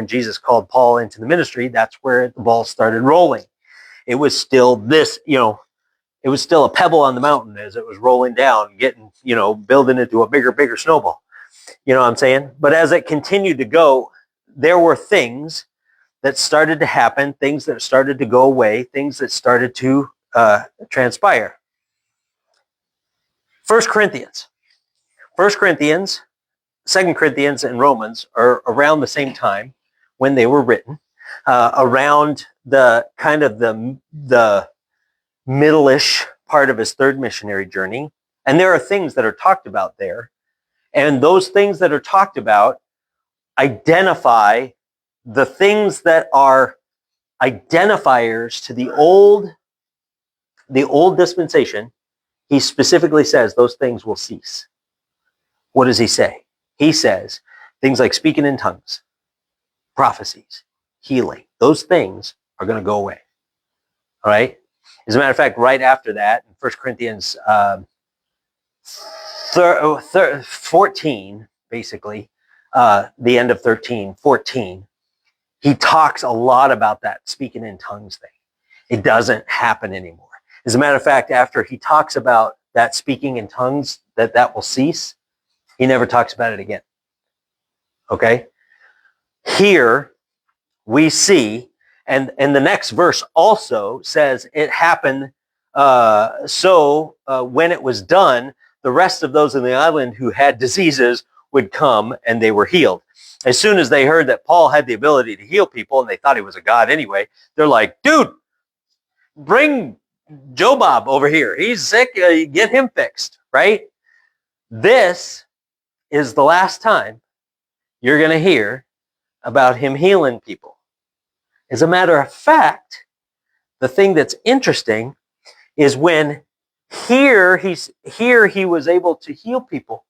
Jesus called Paul into the ministry, that's where the ball started rolling. It was still it was still a pebble on the mountain as it was rolling down, getting, building into a bigger snowball. You know what I'm saying? But as it continued to go, there were things that started to happen, things that started to go away, things that started to transpire. 1 Corinthians, 2 Corinthians, and Romans are around the same time when they were written, around the kind of the middle-ish part of his third missionary journey. And there are things that are talked about there. And those things that are talked about identify the things that are identifiers to the old dispensation. He specifically says those things will cease. What does he say? He says things like speaking in tongues, prophecies, healing. Those things are going to go away. All right? As a matter of fact, right after that, in 1 Corinthians 14, basically, the end of 14, he talks a lot about that speaking in tongues thing. It doesn't happen anymore. As a matter of fact, after he talks about that speaking in tongues, that will cease, he never talks about it again. Okay? Here we see, and the next verse also says it happened, when it was done, the rest of those in the island who had diseases would come and they were healed. As soon as they heard that Paul had the ability to heal people, and they thought he was a god anyway, they're like, dude, bring Joe Bob over here. He's sick. Get him fixed, right? This is the last time you're going to hear about him healing people. As a matter of fact, the thing that's interesting is when here he was able to heal people,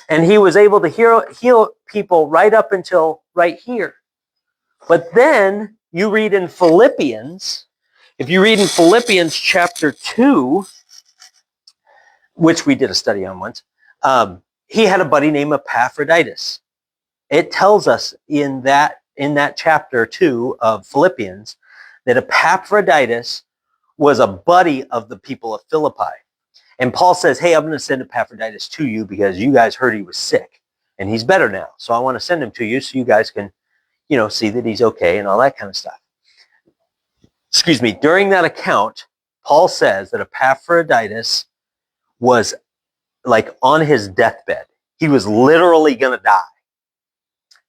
And he was able to heal people right up until right here. But then you read in Philippians, if you read in Philippians chapter 2, which we did a study on once, he had a buddy named Epaphroditus. It tells us in that chapter 2 of Philippians that Epaphroditus was a buddy of the people of Philippi. And Paul says, hey, I'm going to send Epaphroditus to you because you guys heard he was sick and he's better now. So I want to send him to you so you guys can, see that he's okay and all that kind of stuff. Excuse me. During that account, Paul says that Epaphroditus was like on his deathbed. He was literally going to die.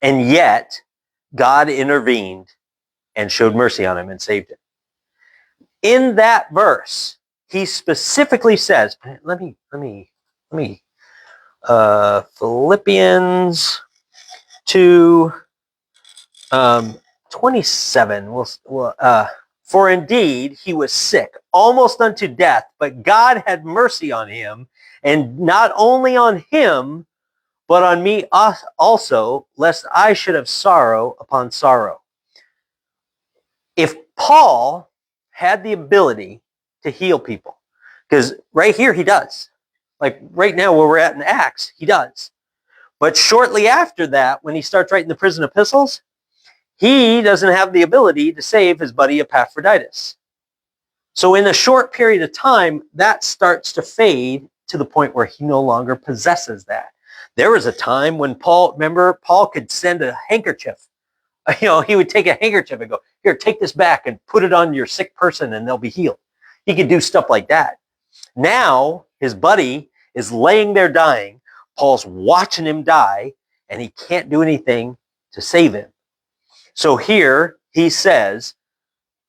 And yet God intervened and showed mercy on him and saved him. In that verse, he specifically says, let me, Philippians 2, 27. For indeed, he was sick, almost unto death, but God had mercy on him, and not only on him, but on me also, lest I should have sorrow upon sorrow. If Paul had the ability to heal people, because right here he does. Like right now where we're at in Acts, he does. But shortly after that, when he starts writing the prison epistles, he doesn't have the ability to save his buddy Epaphroditus. So in a short period of time, that starts to fade to the point where he no longer possesses that. There was a time when Paul could send a handkerchief. He would take a handkerchief and go, here, take this back and put it on your sick person and they'll be healed. He could do stuff like that. Now, his buddy is laying there dying. Paul's watching him die, and he can't do anything to save him. So here he says,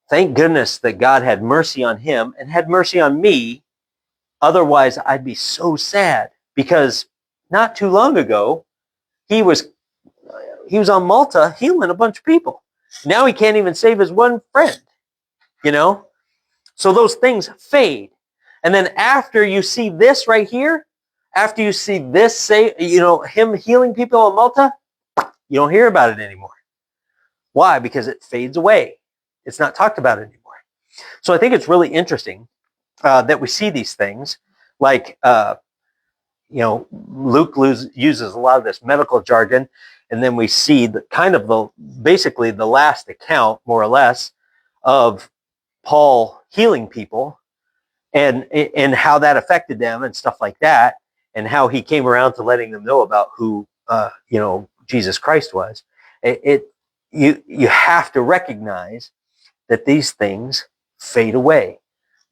thank goodness that God had mercy on him and had mercy on me. Otherwise, I'd be so sad, because not too long ago, he was on Malta healing a bunch of people. Now he can't even save his one friend, So those things fade. And then after you see this right here, after you see this, say, him healing people on Malta, you don't hear about it anymore. Why? Because it fades away. It's not talked about anymore. So I think it's really interesting that we see these things. Like, Luke uses a lot of this medical jargon, and then we see basically the last account, more or less, of Paul healing people and how that affected them and stuff like that, and how he came around to letting them know about who Jesus Christ was. You have to recognize that these things fade away.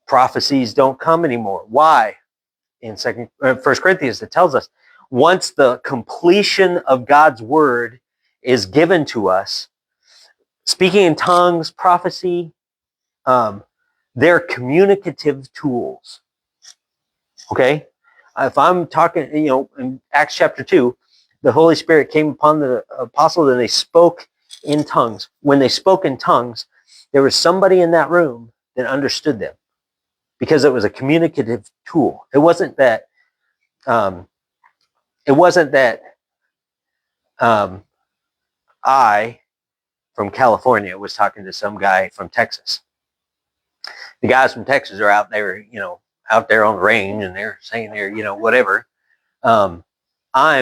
Prophecies don't come anymore. Why? In 1 Corinthians, it tells us once the completion of God's word is given to us, speaking in tongues, prophecy, they're communicative tools. Okay? If I'm talking, in Acts chapter 2, the Holy Spirit came upon the apostles and they spoke in tongues. When they spoke in tongues, there was somebody in that room that understood them, because it was a communicative tool. It wasn't that I, from California, was talking to some guy from Texas. The guys from Texas are out there, out there on the range, and they're saying they're, whatever. I'm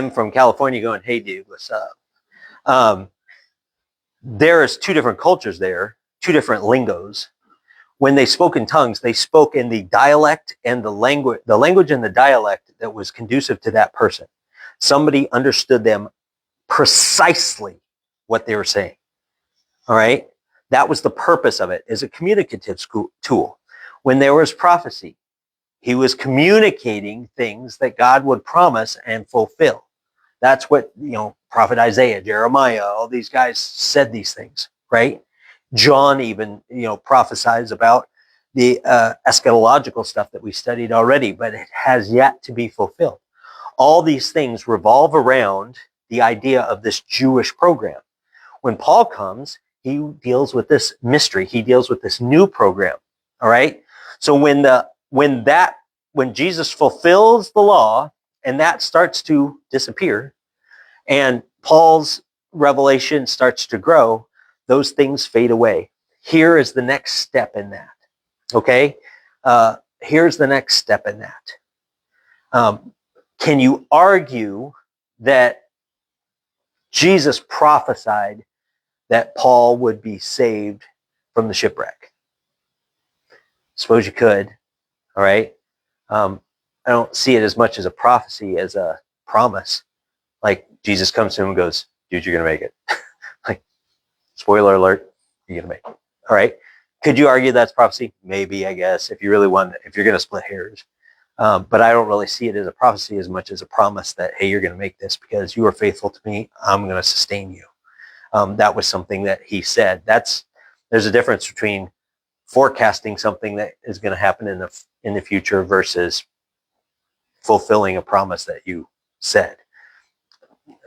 from California going, hey, dude, what's up? There's two different cultures there, two different lingos. When they spoke in tongues, they spoke in the dialect and the language and the dialect that was conducive to that person. Somebody understood them precisely what they were saying. All right? That was the purpose of it, as a communicative tool. When there was prophecy, he was communicating things that God would promise and fulfill. That's what, Prophet Isaiah, Jeremiah, all these guys said these things, right? John even, prophesies about the eschatological stuff that we studied already, but it has yet to be fulfilled. All these things revolve around the idea of this Jewish program. When Paul comes, he deals with this mystery. He deals with this new program. All right. So when Jesus fulfills the law and that starts to disappear, and Paul's revelation starts to grow, those things fade away. Here is the next step in that. Okay? Here's the next step in that. Can you argue that Jesus prophesied that Paul would be saved from the shipwreck? Suppose you could. All right. I don't see it as much as a prophecy as a promise. Like Jesus comes to him and goes, dude, you're going to make it. Like, spoiler alert, you're going to make it. All right. Could you argue that's prophecy? Maybe, I guess, if you really want, if you're going to split hairs. But I don't really see it as a prophecy as much as a promise that, hey, you're going to make this because you are faithful to me. I'm going to sustain you. That was something that he said. There's a difference between forecasting something that is going to happen in the future versus fulfilling a promise that you said.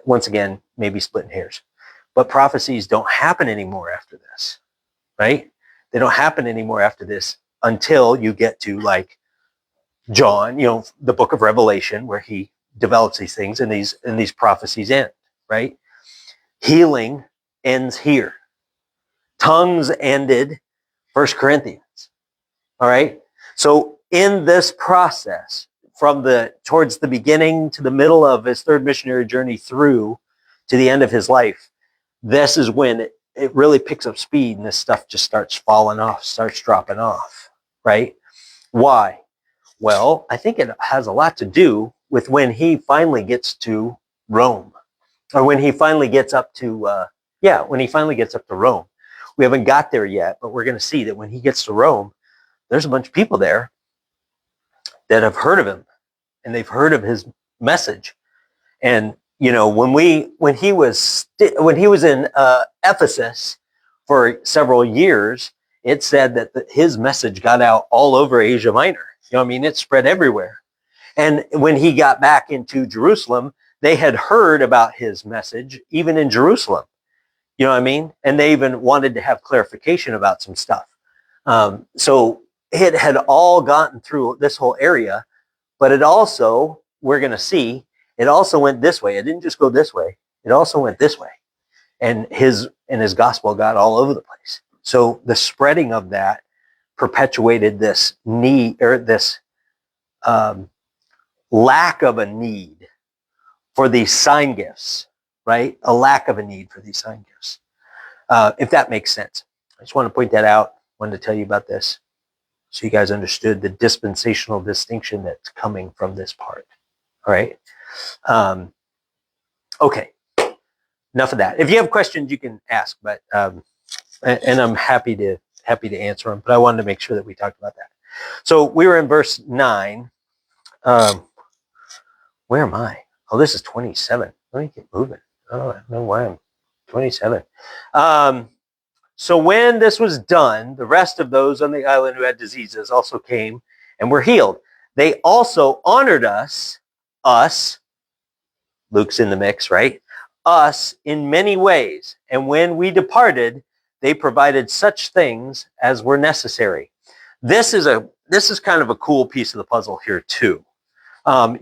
Once again, maybe splitting hairs. But prophecies don't happen anymore after this, right? They don't happen anymore after this until you get to like John, the book of Revelation, where he develops these things and these prophecies end, right? Healing ends here. Tongues ended 1 Corinthians. All right. So in this process, from towards the beginning to the middle of his third missionary journey through to the end of his life, this is when it really picks up speed and this stuff just starts falling off, starts dropping off, right? Why? Well, I think it has a lot to do with when he finally gets to Rome, or when he finally gets up to, when he finally gets up to Rome. We haven't got there yet, but we're going to see that when he gets to Rome, there's a bunch of people there that have heard of him and they've heard of his message. And, when he was in Ephesus for several years, it said that his message got out all over Asia Minor. It spread everywhere. And when he got back into Jerusalem, they had heard about his message, even in Jerusalem. You know what I mean? And they even wanted to have clarification about some stuff. So it had all gotten through this whole area, but it also, we're going to see, it also went this way. It didn't just go this way. It also went this way. And his gospel got all over the place. So the spreading of that perpetuated this need, or this lack of a need for these sign gifts, right? A lack of a need for these sign gifts. If that makes sense. I just want to point that out. Wanted to tell you about this so you guys understood the dispensational distinction that's coming from this part. All right. Okay. Enough of that. If you have questions, you can ask, but and I'm happy to answer them. But I wanted to make sure that we talked about that. So we were in verse 9. Where am I? Oh, this is 27. Let me get moving. Oh, I don't know why I'm 27. So when this was done, the rest of those on the island who had diseases also came and were healed. They also honored us, Luke's in the mix, right? Us in many ways. And when we departed, they provided such things as were necessary. This is kind of a cool piece of the puzzle here too.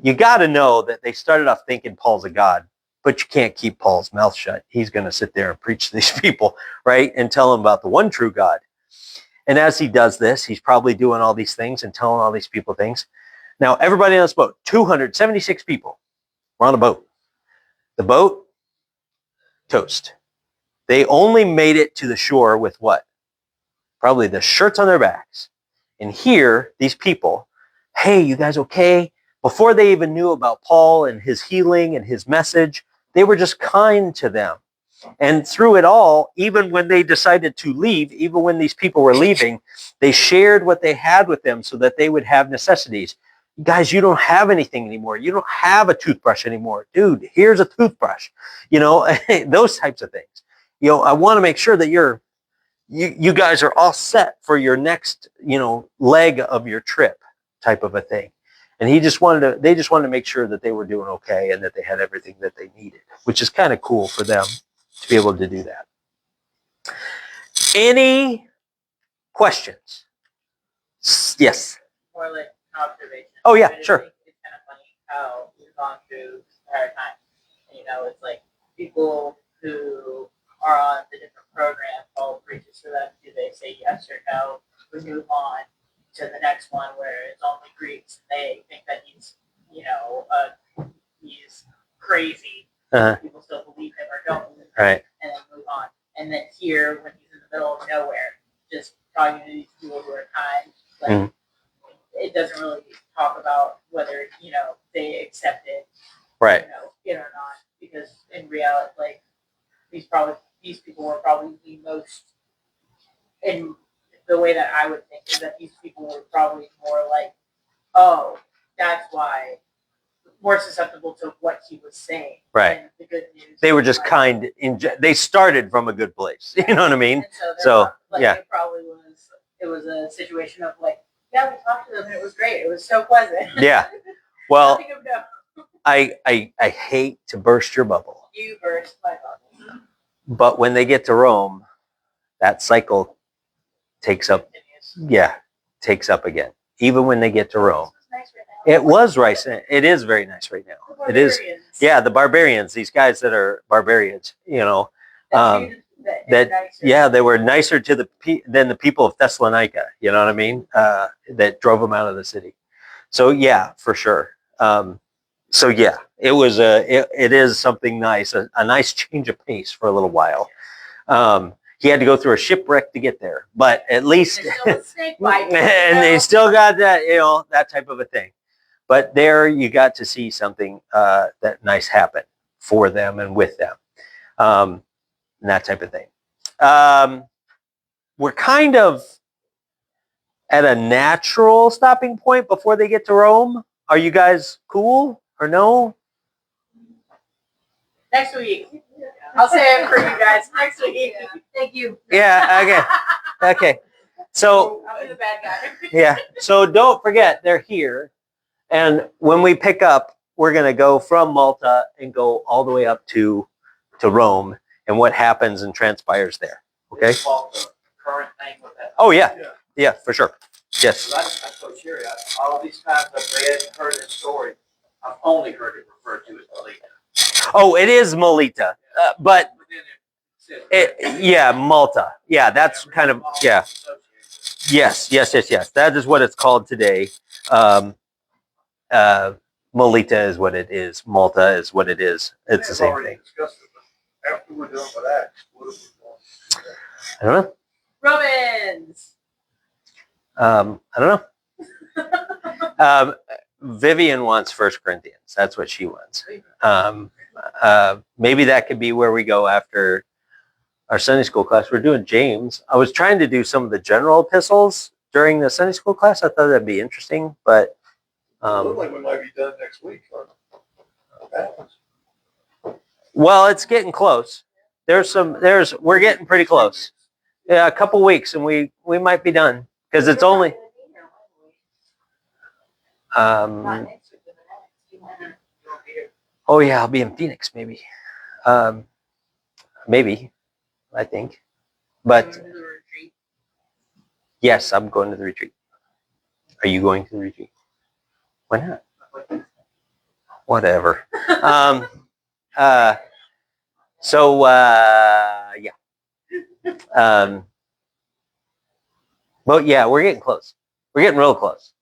You got to know that they started off thinking Paul's a god, but you can't keep Paul's mouth shut. He's going to sit there and preach to these people, right? And tell them about the one true God. And as he does this, he's probably doing all these things and telling all these people things. Now, everybody on this boat, 276 people were on a boat. The boat, toast. They only made it to the shore with what? Probably the shirts on their backs. And here, these people, hey, you guys okay? Before they even knew about Paul and his healing and his message, they were just kind to them. And through it all, even when they decided to leave, even when these people were leaving, they shared what they had with them so that they would have necessities. Guys, you don't have anything anymore. You don't have a toothbrush anymore. Dude, here's a toothbrush. Those types of things. I want to make sure that you guys are all set for your next, leg of your trip type of a thing. And they just wanted to make sure that they were doing okay and that they had everything that they needed, which is kind of cool for them to be able to do that. Any questions? Yes. Or like an observation. Oh, yeah, I just sure. think it's kind of funny how gone through this entire time. You know, it's like people who are on the different programs, all preaches to them. Do they say yes or no? We move on to the next one where it's only Greeks. They think that he's, you know, he's crazy. Uh-huh. People still believe him or don't believe him, Right. and then move on. And then here, when he's in the middle of nowhere, just talking to these people who are kind, like Mhm. it doesn't really talk about whether they accepted Right. it or not, because in reality, like these people were probably the most, in the way that I would think is that these people were probably more like, oh, that's why, more susceptible to what he was saying. Right. And the good news. They were just like, kind. They started from a good place. You know what I mean? And so, So, like, yeah. it probably was. It was a situation of like, yeah, we talked to them and it was great. It was so pleasant. Yeah. Well, Nothing of note. I hate to burst your bubble, You burst my bubble. but when they get to Rome, that cycle takes up. Continues. Yeah, takes up again. Even when they get to Rome, This was nice right now. it was right. It is very nice right now. The It is. barbarians. Yeah, the barbarians. These guys that are barbarians. You know. That treated- that- nicer. Yeah, they were nicer to than the people of Thessalonica. You know what I mean? That drove them out of the city. So yeah, for sure. So yeah, it was it is something nice, a nice change of pace for a little while. He had to go through a shipwreck to get there, but at least There's still a snake bite. and they still got that, that type of a thing. But there you got to see something that nice happen for them and with them. And that type of thing. We're kind of at a natural stopping point before they get to Rome. Are you guys cool or no? Next week. I'll say it for you guys. Next week. Thank you. Yeah, okay. So, I'll be the bad guy. yeah. So don't forget, they're here. And when we pick up, we're going to go from Malta and go all the way up to Rome and what happens and transpires there. Okay? The current thing with that. Oh, yeah. Yeah. Yeah, for sure. Yes. I told Sherry, all these times I've read and heard this story, I've only heard it referred to as Melita. Oh, it is Melita. But But then it says. yeah, Malta. Yeah, that's kind of, yeah. Yes. That is what it's called today. Melita is what it is. Malta is what it is. It's the They've same already thing. discussed it, but after we're done with Acts, what are we going? I don't know. Romans. I don't know. Vivian wants 1 Corinthians. That's what she wants. Maybe that could be where we go after our Sunday school class. We're doing James. I was trying to do some of the general epistles during the Sunday school class. I thought that'd be interesting, but Look like we might be done next week. well, it's getting close. We're getting pretty close. Yeah, a couple weeks and we might be done because it's only oh yeah, I'll be in Phoenix maybe. Maybe, I think. But Going to the retreat. yes, I'm going to the retreat. Are you going to the retreat? Why not? Whatever. Yeah. But yeah, we're getting close. We're getting real close.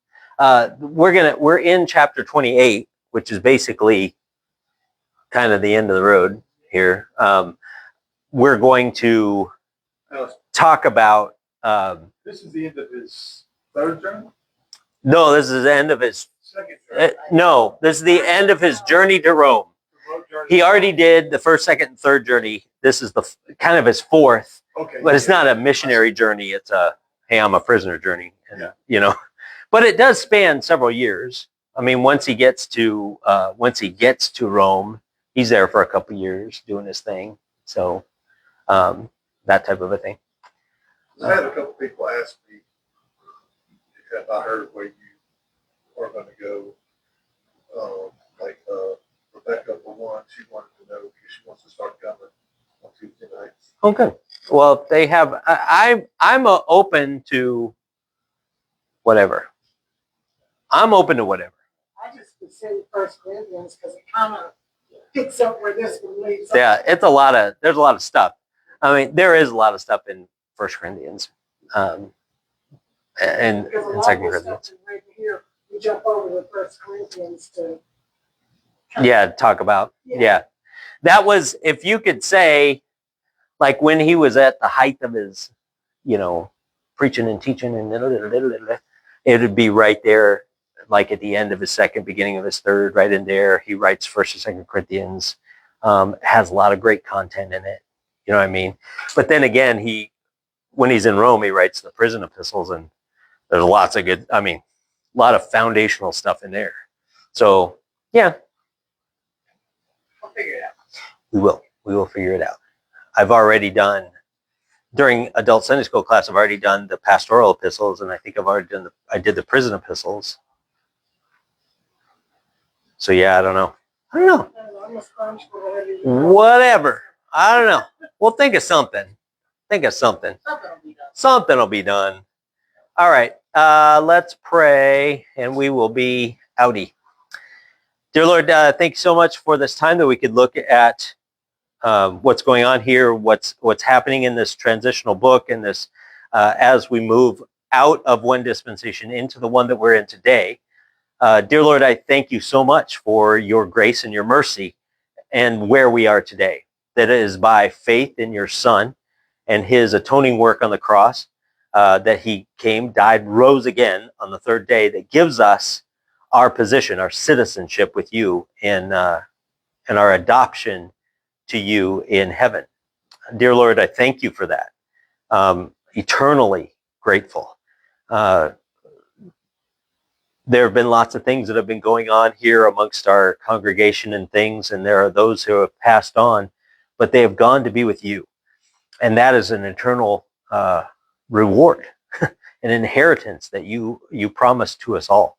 We're in chapter 28, which is basically kind of the end of the road here. We're going to Now, talk about this is the end of his third journey? no, this is the end of his Second journey? no, this is the end of his journey to Rome. The road journey? He already did the first, second, and third journey. This is the kind of his fourth, Okay. but it's not a missionary journey. It's a hey, I'm a prisoner journey. And, Yeah. but it does span several years. I mean, once he gets to Rome, he's there for a couple years doing his thing. So that type of a thing. I had a couple people ask me if I heard where you are going to go. Rebecca, for one, she wanted to know because she wants to start coming on Tuesday nights. Oh, good. Well, they have. I'm open to whatever. I'm open to whatever. I just consider First Corinthians because it kind of picks up where this one leaves off. Yeah, there's a lot of stuff. I mean, there is a lot of stuff in First Corinthians, and Because a lot Second of this Corinthians. stuff right here, you jump over to First Corinthians to. Yeah, talk about. Yeah. That was, if you could say, like when he was at the height of his, preaching and teaching and it would be right there, like at the end of his second, beginning of his third, right in there. He writes First and Second Corinthians, has a lot of great content in it. You know what I mean? But then again, when he's in Rome, he writes the prison epistles, and there's lots of good, a lot of foundational stuff in there. So yeah, We'll figure it out. we will figure it out. I've already done, during adult Sunday school class, I've already done the pastoral epistles, and I think I did the prison epistles. So yeah, I don't know. I'm a sponge for whatever you want. Whatever. I don't know. We'll think of something. Something will be done. Something will be done. All right. Let's pray, and we will be outie. Dear Lord, thank you so much for this time that we could look at what's going on here, what's happening in this transitional book, and this as we move out of one dispensation into the one that we're in today. Dear Lord, I thank you so much for your grace and your mercy and where we are today. That it is by faith in your Son and his atoning work on the cross, that he came, died, rose again on the third day, that gives us our position, our citizenship with you, and our adoption to you in heaven. Dear Lord, I thank you for that. Eternally grateful. There have been lots of things that have been going on here amongst our congregation and things, and there are those who have passed on, but they have gone to be with you. And that is an eternal reward, an inheritance that you promised to us all.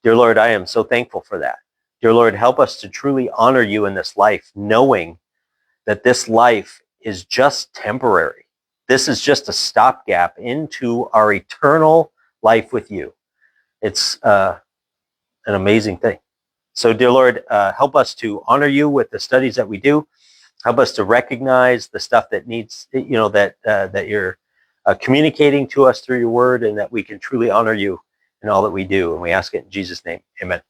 Dear Lord, I am so thankful for that. Dear Lord, help us to truly honor you in this life, knowing that this life is just temporary. This is just a stopgap into our eternal life with you. It's an amazing thing. So, dear Lord, help us to honor you with the studies that we do. Help us to recognize the stuff that needs, that you're communicating to us through your word, and that we can truly honor you in all that we do. And we ask it in Jesus' name. Amen.